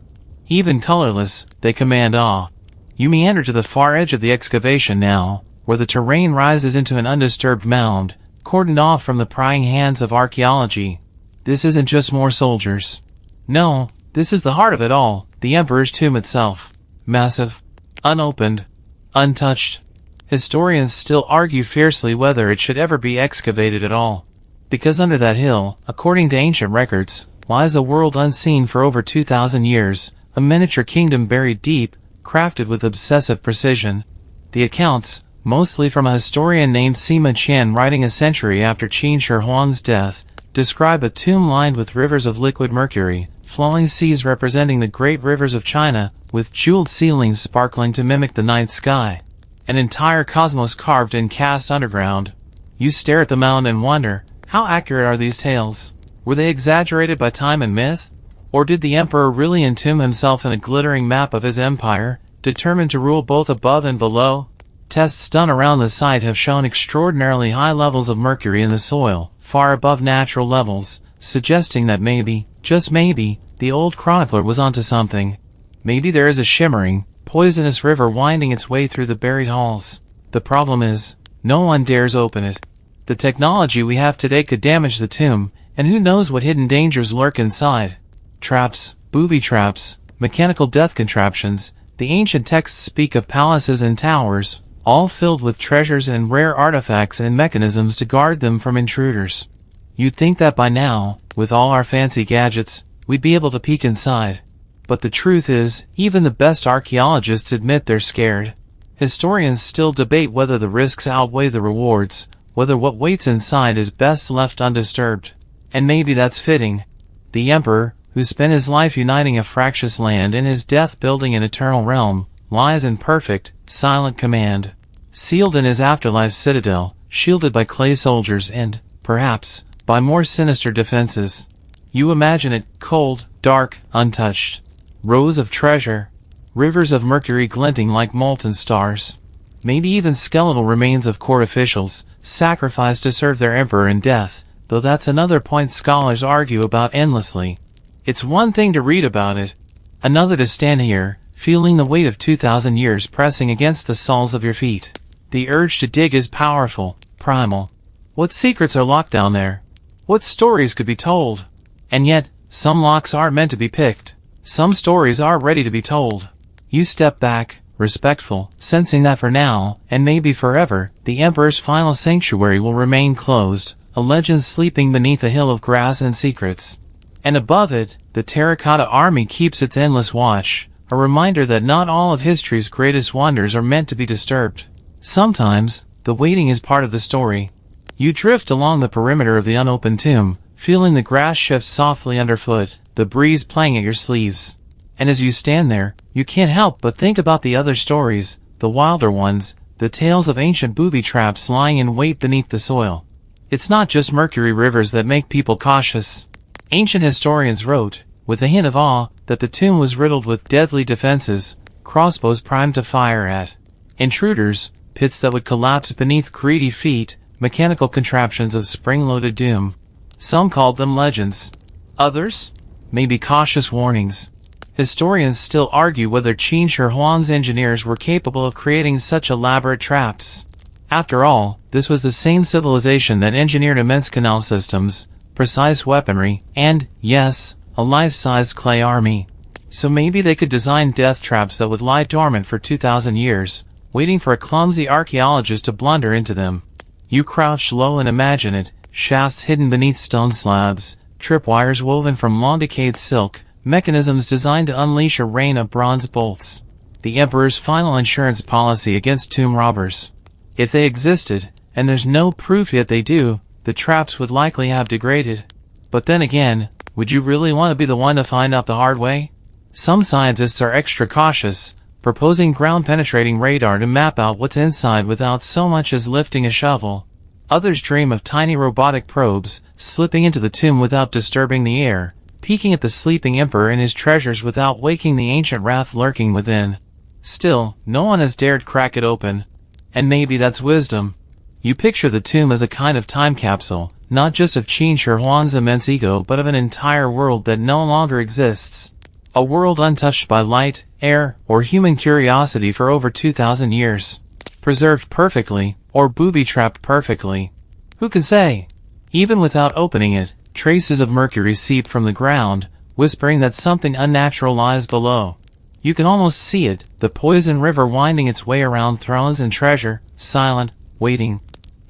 Even colorless, they command awe. You meander to the far edge of the excavation now, where the terrain rises into an undisturbed mound, cordoned off from the prying hands of archaeology. This isn't just more soldiers. No, this is the heart of it all, the Emperor's tomb itself. Massive, unopened, untouched. Historians still argue fiercely whether it should ever be excavated at all. Because under that hill, according to ancient records, lies a world unseen for over 2,000 years, a miniature kingdom buried deep, crafted with obsessive precision. The accounts, mostly from a historian named Sima Qian writing a century after Qin Shi Huang's death, describe a tomb lined with rivers of liquid mercury, flowing seas representing the great rivers of China, with jeweled ceilings sparkling to mimic the night sky. An entire cosmos carved and cast underground. You stare at the mound and wonder, how accurate are these tales? Were they exaggerated by time and myth? Or did the Emperor really entomb himself in a glittering map of his empire, determined to rule both above and below? Tests done around the site have shown extraordinarily high levels of mercury in the soil, far above natural levels, suggesting that maybe, just maybe, the old chronicler was onto something. Maybe there is a shimmering, poisonous river winding its way through the buried halls. The problem is, no one dares open it. The technology we have today could damage the tomb, and who knows what hidden dangers lurk inside. Traps, booby traps, mechanical death contraptions. The ancient texts speak of palaces and towers, all filled with treasures and rare artifacts and mechanisms to guard them from intruders. You'd think that by now, with all our fancy gadgets, we'd be able to peek inside. But the truth is, even the best archaeologists admit they're scared. Historians still debate whether the risks outweigh the rewards, whether what waits inside is best left undisturbed. And maybe that's fitting. The Emperor, who spent his life uniting a fractious land and his death building an eternal realm, lies in perfect, silent command. Sealed in his afterlife citadel, shielded by clay soldiers and, perhaps, by more sinister defenses. You imagine it, cold, dark, untouched. Rows of treasure. Rivers of mercury glinting like molten stars. Maybe even skeletal remains of court officials, sacrificed to serve their emperor in death, though that's another point scholars argue about endlessly. It's one thing to read about it, another to stand here, feeling the weight of 2,000 years pressing against the soles of your feet. The urge to dig is powerful, primal. What secrets are locked down there? What stories could be told? And yet, some locks are meant to be picked. Some stories are ready to be told. You step back, respectful, sensing that for now, and maybe forever, the Emperor's final sanctuary will remain closed, a legend sleeping beneath a hill of grass and secrets. And above it, the Terracotta Army keeps its endless watch, a reminder that not all of history's greatest wonders are meant to be disturbed. Sometimes, the waiting is part of the story. You drift along the perimeter of the unopened tomb, feeling the grass shift softly underfoot, the breeze playing at your sleeves. And as you stand there, you can't help but think about the other stories, the wilder ones, the tales of ancient booby traps lying in wait beneath the soil. It's not just mercury rivers that make people cautious. Ancient historians wrote, with a hint of awe, that the tomb was riddled with deadly defenses, crossbows primed to fire at intruders, pits that would collapse beneath greedy feet, mechanical contraptions of spring-loaded doom. Some called them legends. Others? Maybe cautious warnings. Historians still argue whether Qin Shi Huang's engineers were capable of creating such elaborate traps. After all, this was the same civilization that engineered immense canal systems, precise weaponry, and, yes, a life-sized clay army. So maybe they could design death traps that would lie dormant for 2,000 years, waiting for a clumsy archaeologist to blunder into them. You crouch low and imagine it, shafts hidden beneath stone slabs, tripwires woven from long-decayed silk, mechanisms designed to unleash a rain of bronze bolts. The Emperor's final insurance policy against tomb robbers. If they existed, and there's no proof yet they do, the traps would likely have degraded. But then again, would you really want to be the one to find out the hard way? Some scientists are extra cautious, proposing ground-penetrating radar to map out what's inside without so much as lifting a shovel. Others dream of tiny robotic probes, slipping into the tomb without disturbing the air, peeking at the sleeping emperor and his treasures without waking the ancient wrath lurking within. Still, no one has dared crack it open. And maybe that's wisdom. You picture the tomb as a kind of time capsule, not just of Qin Shi Huang's immense ego but of an entire world that no longer exists. A world untouched by light, air, or human curiosity for over 2,000 years. Preserved perfectly, or booby-trapped perfectly. Who can say? Even without opening it, traces of mercury seep from the ground, whispering that something unnatural lies below. You can almost see it, the poison river winding its way around thrones and treasure, silent, waiting.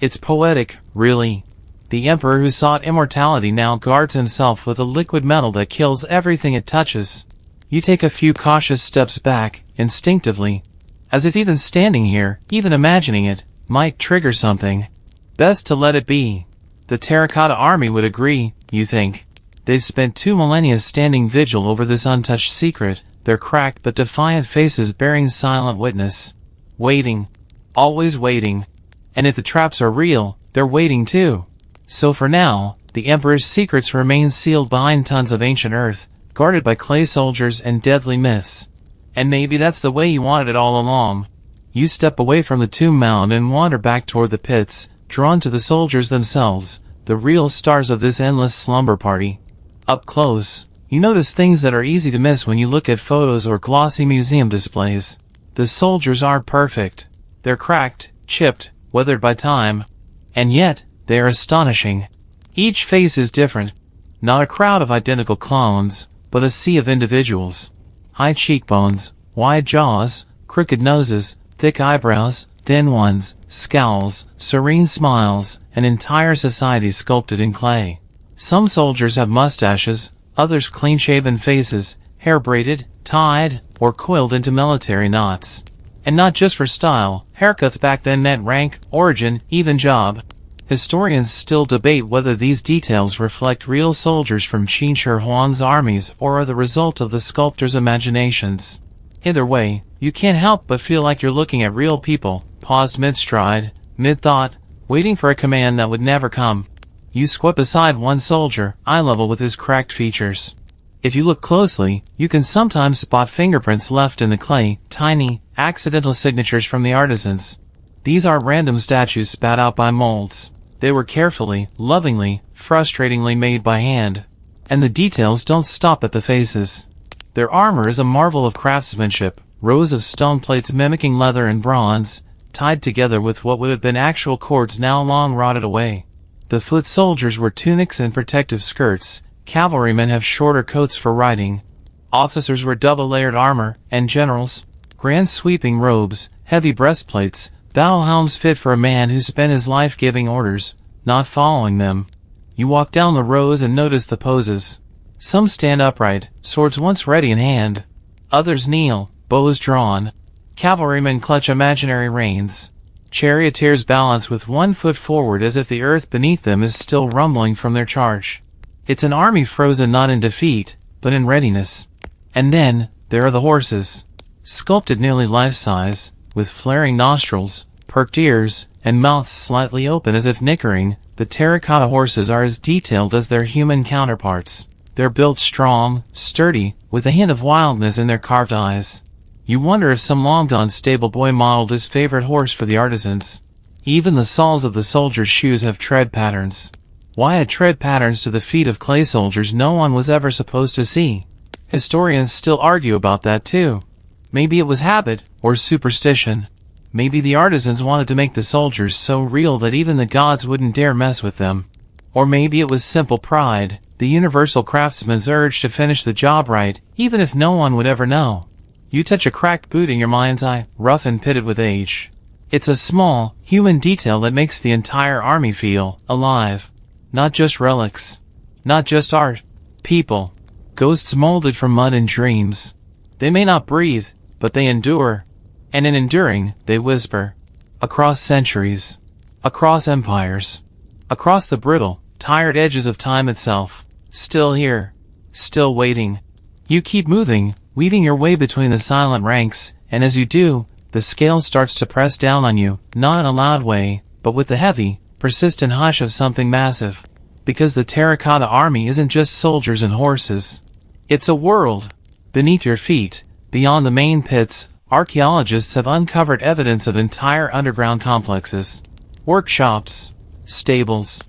It's poetic, really. The emperor who sought immortality now guards himself with a liquid metal that kills everything it touches. You take a few cautious steps back, instinctively. As if even standing here, even imagining it, might trigger something. Best to let it be. The Terracotta Army would agree, you think. They've spent 2 millennia standing vigil over this untouched secret, their cracked but defiant faces bearing silent witness. Waiting. Always waiting. And if the traps are real, they're waiting too. So for now, the Emperor's secrets remain sealed behind tons of ancient earth, guarded by clay soldiers and deadly myths. And maybe that's the way you wanted it all along. You step away from the tomb mound and wander back toward the pits, drawn to the soldiers themselves, the real stars of this endless slumber party. Up close, you notice things that are easy to miss when you look at photos or glossy museum displays. The soldiers aren't perfect. They're cracked, chipped, weathered by time. And yet, they are astonishing. Each face is different. Not a crowd of identical clones, but a sea of individuals. High cheekbones, wide jaws, crooked noses, thick eyebrows, thin ones, scowls, serene smiles, an entire society sculpted in clay. Some soldiers have mustaches, others clean-shaven faces, hair braided, tied, or coiled into military knots. And not just for style, haircuts back then meant rank, origin, even job. Historians still debate whether these details reflect real soldiers from Qin Shi Huang's armies or are the result of the sculptor's imaginations. Either way, you can't help but feel like you're looking at real people, paused mid-stride, mid-thought, waiting for a command that would never come. You squat beside one soldier, eye level with his cracked features. If you look closely, you can sometimes spot fingerprints left in the clay, tiny, accidental signatures from the artisans. These aren't random statues spat out by molds. They were carefully, lovingly, frustratingly made by hand. And the details don't stop at the faces. Their armor is a marvel of craftsmanship, rows of stone plates mimicking leather and bronze, tied together with what would have been actual cords now long rotted away. The foot soldiers wear tunics and protective skirts, cavalrymen have shorter coats for riding, officers wear double-layered armor, and generals, grand sweeping robes, heavy breastplates, battle helms fit for a man who spent his life giving orders, not following them. You walk down the rows and notice the poses. Some stand upright, swords once ready in hand. Others kneel, bows drawn. Cavalrymen clutch imaginary reins. Charioteers balance with one foot forward as if the earth beneath them is still rumbling from their charge. It's an army frozen not in defeat, but in readiness. And then, there are the horses. Sculpted nearly life-size, with flaring nostrils, perked ears, and mouths slightly open as if nickering, the terracotta horses are as detailed as their human counterparts. They're built strong, sturdy, with a hint of wildness in their carved eyes. You wonder if some long-gone stable boy modeled his favorite horse for the artisans. Even the soles of the soldiers' shoes have tread patterns. Why add tread patterns to the feet of clay soldiers no one was ever supposed to see? Historians still argue about that too. Maybe it was habit, or superstition. Maybe the artisans wanted to make the soldiers so real that even the gods wouldn't dare mess with them. Or maybe it was simple pride, the universal craftsman's urge to finish the job right, even if no one would ever know. You touch a cracked boot in your mind's eye, rough and pitted with age. It's a small, human detail that makes the entire army feel alive. Not just relics. Not just art. People. Ghosts molded from mud and dreams. They may not breathe, but they endure. And in enduring, they whisper. Across centuries. Across empires. Across the brittle, tired edges of time itself. Still here. Still waiting. You keep moving, weaving your way between the silent ranks, and as you do, the scale starts to press down on you, not in a loud way, but with the heavy, persistent hush of something massive. Because the terracotta army isn't just soldiers and horses. It's a world. Beneath your feet, beyond the main pits, archaeologists have uncovered evidence of entire underground complexes. Workshops. Stables.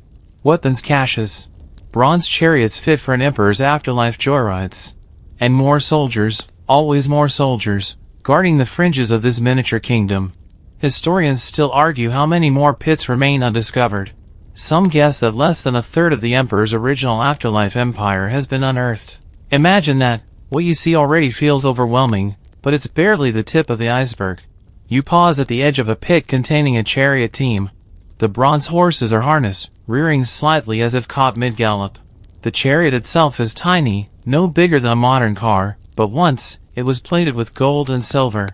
Weapons caches. Bronze chariots fit for an emperor's afterlife joyrides. And more soldiers, always more soldiers, guarding the fringes of this miniature kingdom. Historians still argue how many more pits remain undiscovered. Some guess that less than a third of the Emperor's original afterlife empire has been unearthed. Imagine that. What you see already feels overwhelming, but it's barely the tip of the iceberg. You pause at the edge of a pit containing a chariot team. The bronze horses are harnessed, rearing slightly as if caught mid-gallop. The chariot itself is tiny, no bigger than a modern car, but once, it was plated with gold and silver.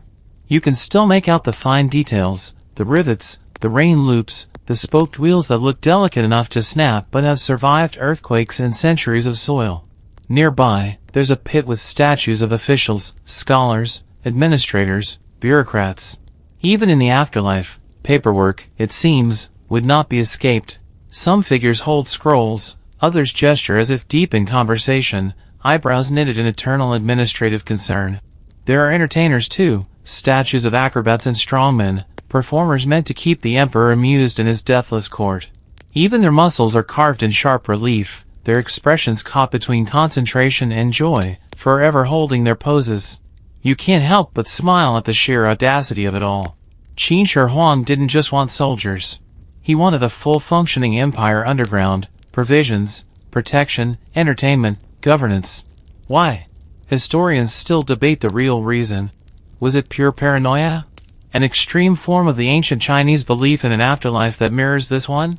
You can still make out the fine details, the rivets, the rein loops, the spoked wheels that look delicate enough to snap but have survived earthquakes and centuries of soil. Nearby, there's a pit with statues of officials, scholars, administrators, bureaucrats. Even in the afterlife, paperwork, it seems, would not be escaped. Some figures hold scrolls, others gesture as if deep in conversation, eyebrows knitted in eternal administrative concern. There are entertainers too, statues of acrobats and strongmen, performers meant to keep the emperor amused in his deathless court. Even their muscles are carved in sharp relief, their expressions caught between concentration and joy, forever holding their poses. You can't help but smile at the sheer audacity of it all. Qin Shi Huang didn't just want soldiers. He wanted a full-functioning empire underground, provisions, protection, entertainment, governance. Why? Historians still debate the real reason. Was it pure paranoia? An extreme form of the ancient Chinese belief in an afterlife that mirrors this one?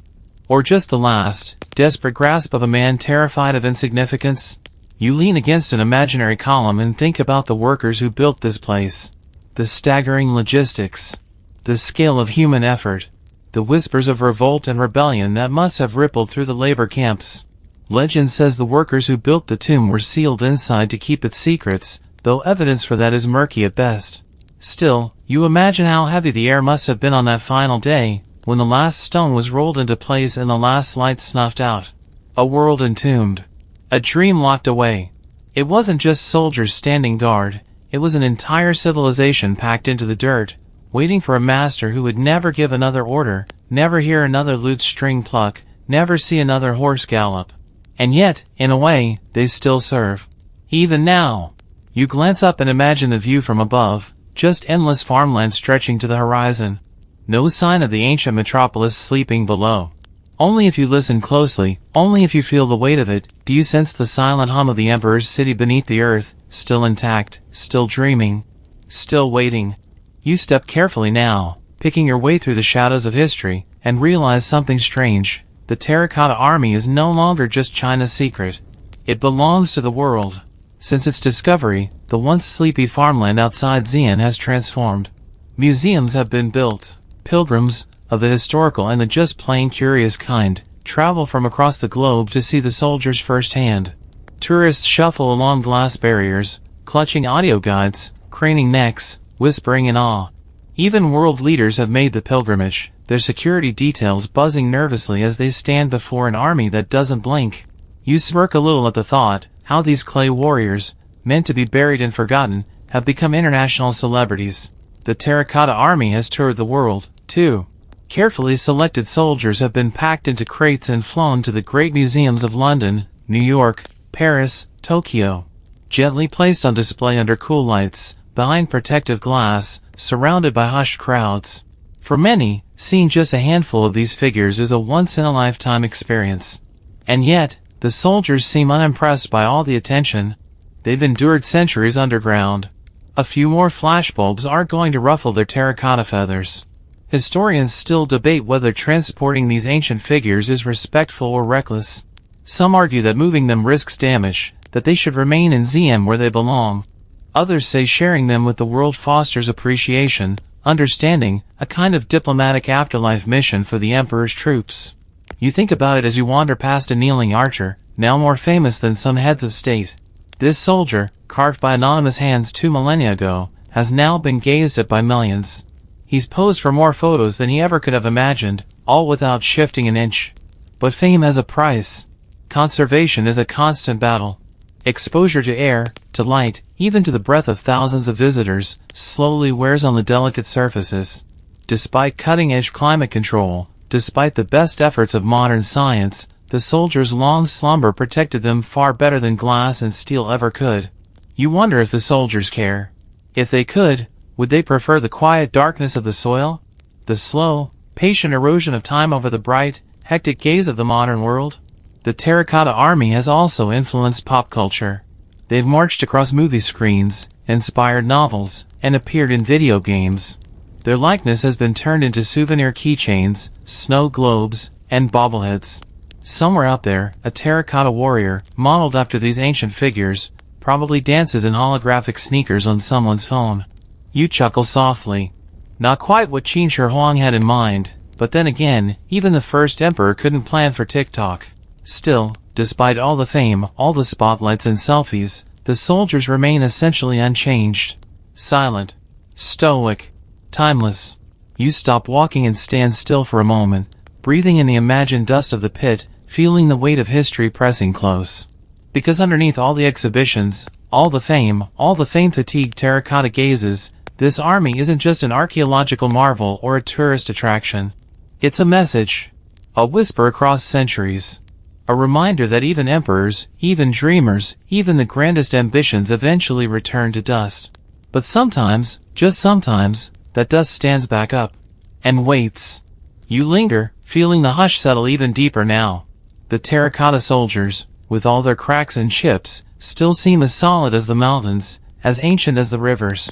Or just the last, desperate grasp of a man terrified of insignificance? You lean against an imaginary column and think about the workers who built this place. The staggering logistics. The scale of human effort. The whispers of revolt and rebellion that must have rippled through the labor camps. Legend says the workers who built the tomb were sealed inside to keep its secrets, though evidence for that is murky at best. Still, you imagine how heavy the air must have been on that final day, when the last stone was rolled into place and the last light snuffed out. A world entombed. A dream locked away. It wasn't just soldiers standing guard, it was an entire civilization packed into the dirt, waiting for a master who would never give another order, never hear another lute string pluck, never see another horse gallop. And yet, in a way, they still serve. Even now. You glance up and imagine the view from above, just endless farmland stretching to the horizon. No sign of the ancient metropolis sleeping below. Only if you listen closely, only if you feel the weight of it, do you sense the silent hum of the emperor's city beneath the earth, still intact, still dreaming, still waiting. You step carefully now, picking your way through the shadows of history, and realize something strange. The Terracotta Army is no longer just China's secret. It belongs to the world. Since its discovery, the once sleepy farmland outside Xi'an has transformed. Museums have been built. Pilgrims, of the historical and the just plain curious kind, travel from across the globe to see the soldiers firsthand. Tourists shuffle along glass barriers, clutching audio guides, craning necks, whispering in awe. Even world leaders have made the pilgrimage, their security details buzzing nervously as they stand before an army that doesn't blink. You smirk a little at the thought, how these clay warriors, meant to be buried and forgotten, have become international celebrities. The Terracotta Army has toured the world, too. Carefully selected soldiers have been packed into crates and flown to the great museums of London, New York, Paris, Tokyo. Gently placed on display under cool lights, behind protective glass, surrounded by hushed crowds. For many, seeing just a handful of these figures is a once-in-a-lifetime experience. And yet, the soldiers seem unimpressed by all the attention. They've endured centuries underground. A few more flashbulbs aren't going to ruffle their terracotta feathers. Historians still debate whether transporting these ancient figures is respectful or reckless. Some argue that moving them risks damage, that they should remain in Xi'an where they belong. Others say sharing them with the world fosters appreciation, understanding, a kind of diplomatic afterlife mission for the emperor's troops. You think about it as you wander past a kneeling archer, now more famous than some heads of state. This soldier, carved by anonymous hands 2 millennia ago, has now been gazed at by millions. He's posed for more photos than he ever could have imagined, all without shifting an inch. But fame has a price. Conservation is a constant battle. Exposure to air, to light, even to the breath of thousands of visitors, slowly wears on the delicate surfaces. Despite cutting-edge climate control, despite the best efforts of modern science, the soldiers' long slumber protected them far better than glass and steel ever could. You wonder if the soldiers care. If they could, would they prefer the quiet darkness of the soil? The slow, patient erosion of time over the bright, hectic gaze of the modern world? The Terracotta Army has also influenced pop culture. They've marched across movie screens, inspired novels, and appeared in video games. Their likeness has been turned into souvenir keychains, snow globes, and bobbleheads. Somewhere out there, a terracotta warrior, modeled after these ancient figures, probably dances in holographic sneakers on someone's phone. You chuckle softly. Not quite what Qin Shi Huang had in mind, but then again, even the first emperor couldn't plan for TikTok. Still, despite all the fame, all the spotlights and selfies, the soldiers remain essentially unchanged. Silent. Stoic. Timeless. You stop walking and stand still for a moment, breathing in the imagined dust of the pit, feeling the weight of history pressing close. Because underneath all the exhibitions, all the fame-fatigued terracotta gazes, this army isn't just an archaeological marvel or a tourist attraction. It's a message. A whisper across centuries. A reminder that even emperors, even dreamers, even the grandest ambitions eventually return to dust. But sometimes, just sometimes, that dust stands back up. And waits. You linger, feeling the hush settle even deeper now. The terracotta soldiers, with all their cracks and chips, still seem as solid as the mountains, as ancient as the rivers.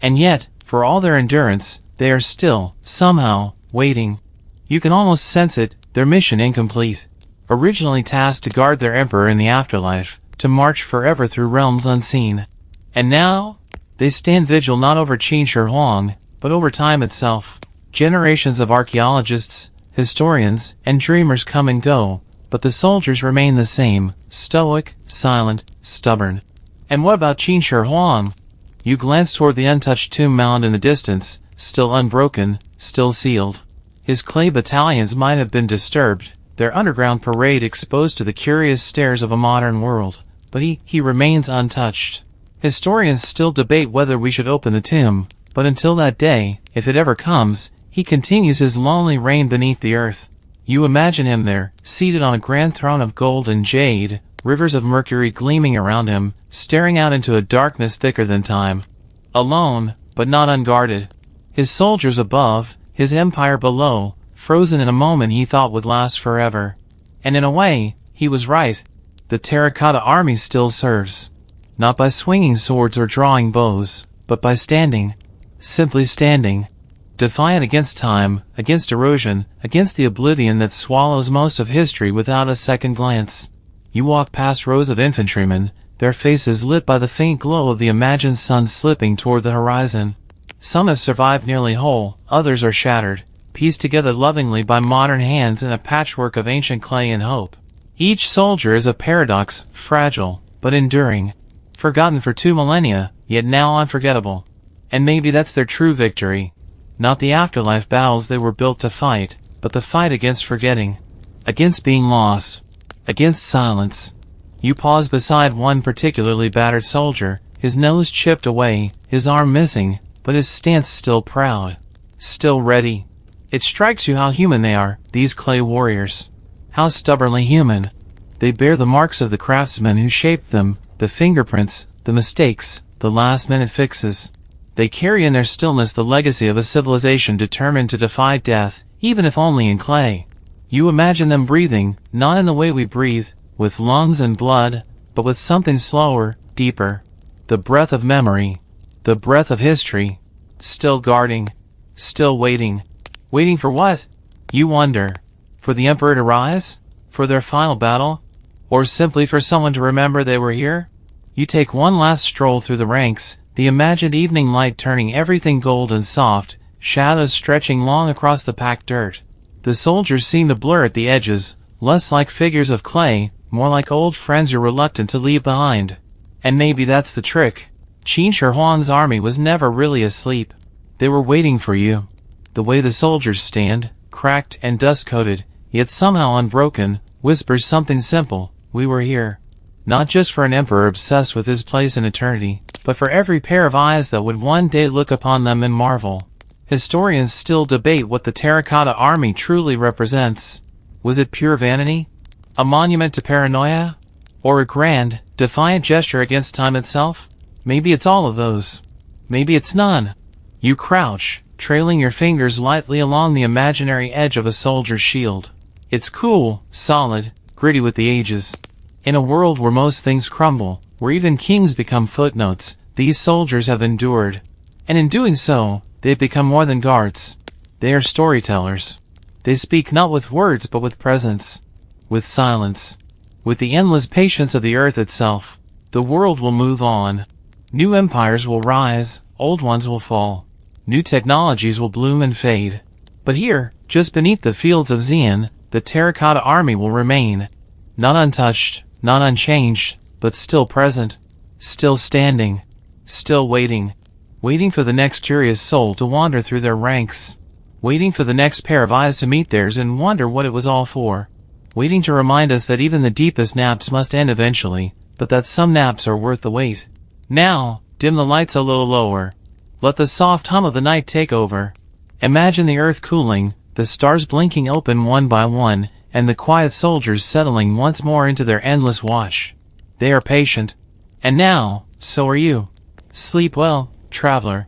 And yet, for all their endurance, they are still, somehow, waiting. You can almost sense it, their mission incomplete. Originally tasked to guard their emperor in the afterlife, to march forever through realms unseen. And now, they stand vigil not over Qin Shi Huang, but over time itself. Generations of archaeologists, historians, and dreamers come and go, but the soldiers remain the same, stoic, silent, stubborn. And what about Qin Shi Huang? You glance toward the untouched tomb mound in the distance, still unbroken, still sealed. His clay battalions might have been disturbed, their underground parade exposed to the curious stares of a modern world, but he remains untouched. Historians still debate whether we should open the tomb, but until that day, if it ever comes, he continues his lonely reign beneath the earth. You imagine him there, seated on a grand throne of gold and jade, rivers of mercury gleaming around him, staring out into a darkness thicker than time. Alone, but not unguarded. His soldiers above, his empire below, frozen in a moment he thought would last forever. And in a way, he was right. The terracotta army still serves. Not by swinging swords or drawing bows, but by standing. Simply standing. Defiant against time, against erosion, against the oblivion that swallows most of history without a second glance. You walk past rows of infantrymen, their faces lit by the faint glow of the imagined sun slipping toward the horizon. Some have survived nearly whole, others are shattered, pieced together lovingly by modern hands in a patchwork of ancient clay and hope. Each soldier is a paradox, fragile, but enduring. Forgotten for 2 millennia, yet now unforgettable. And maybe that's their true victory. Not the afterlife battles they were built to fight, but the fight against forgetting. Against being lost. Against silence. You pause beside one particularly battered soldier, his nose chipped away, his arm missing, but his stance still proud. Still ready. It strikes you how human they are, these clay warriors. How stubbornly human. They bear the marks of the craftsmen who shaped them, the fingerprints, the mistakes, the last-minute fixes. They carry in their stillness the legacy of a civilization determined to defy death, even if only in clay. You imagine them breathing, not in the way we breathe, with lungs and blood, but with something slower, deeper. The breath of memory. The breath of history. Still guarding. Still waiting. Waiting for what? You wonder. For the emperor to rise? For their final battle? Or simply for someone to remember they were here? You take one last stroll through the ranks, the imagined evening light turning everything gold and soft, shadows stretching long across the packed dirt. The soldiers seem to blur at the edges, less like figures of clay, more like old friends you're reluctant to leave behind. And maybe that's the trick. Qin Shi Huang's army was never really asleep. They were waiting for you. The way the soldiers stand, cracked and dust-coated, yet somehow unbroken, whispers something simple: we were here. Not just for an emperor obsessed with his place in eternity, but for every pair of eyes that would one day look upon them and marvel. Historians still debate what the Terracotta Army truly represents. Was it pure vanity? A monument to paranoia? Or a grand, defiant gesture against time itself? Maybe it's all of those. Maybe it's none. You crouch, trailing your fingers lightly along the imaginary edge of a soldier's shield. It's cool, solid, gritty with the ages. In a world where most things crumble, where even kings become footnotes, these soldiers have endured. And in doing so, they've become more than guards. They are storytellers. They speak not with words but with presence, with silence, with the endless patience of the earth itself. The world will move on. New empires will rise, old ones will fall. New technologies will bloom and fade. But here, just beneath the fields of Xi'an, the Terracotta Army will remain. Not untouched, not unchanged, but still present. Still standing. Still waiting. Waiting for the next curious soul to wander through their ranks. Waiting for the next pair of eyes to meet theirs and wonder what it was all for. Waiting to remind us that even the deepest naps must end eventually, but that some naps are worth the wait. Now, dim the lights a little lower. Let the soft hum of the night take over. Imagine the earth cooling, the stars blinking open one by one, and the quiet soldiers settling once more into their endless watch. They are patient. And now, so are you. Sleep well, traveler.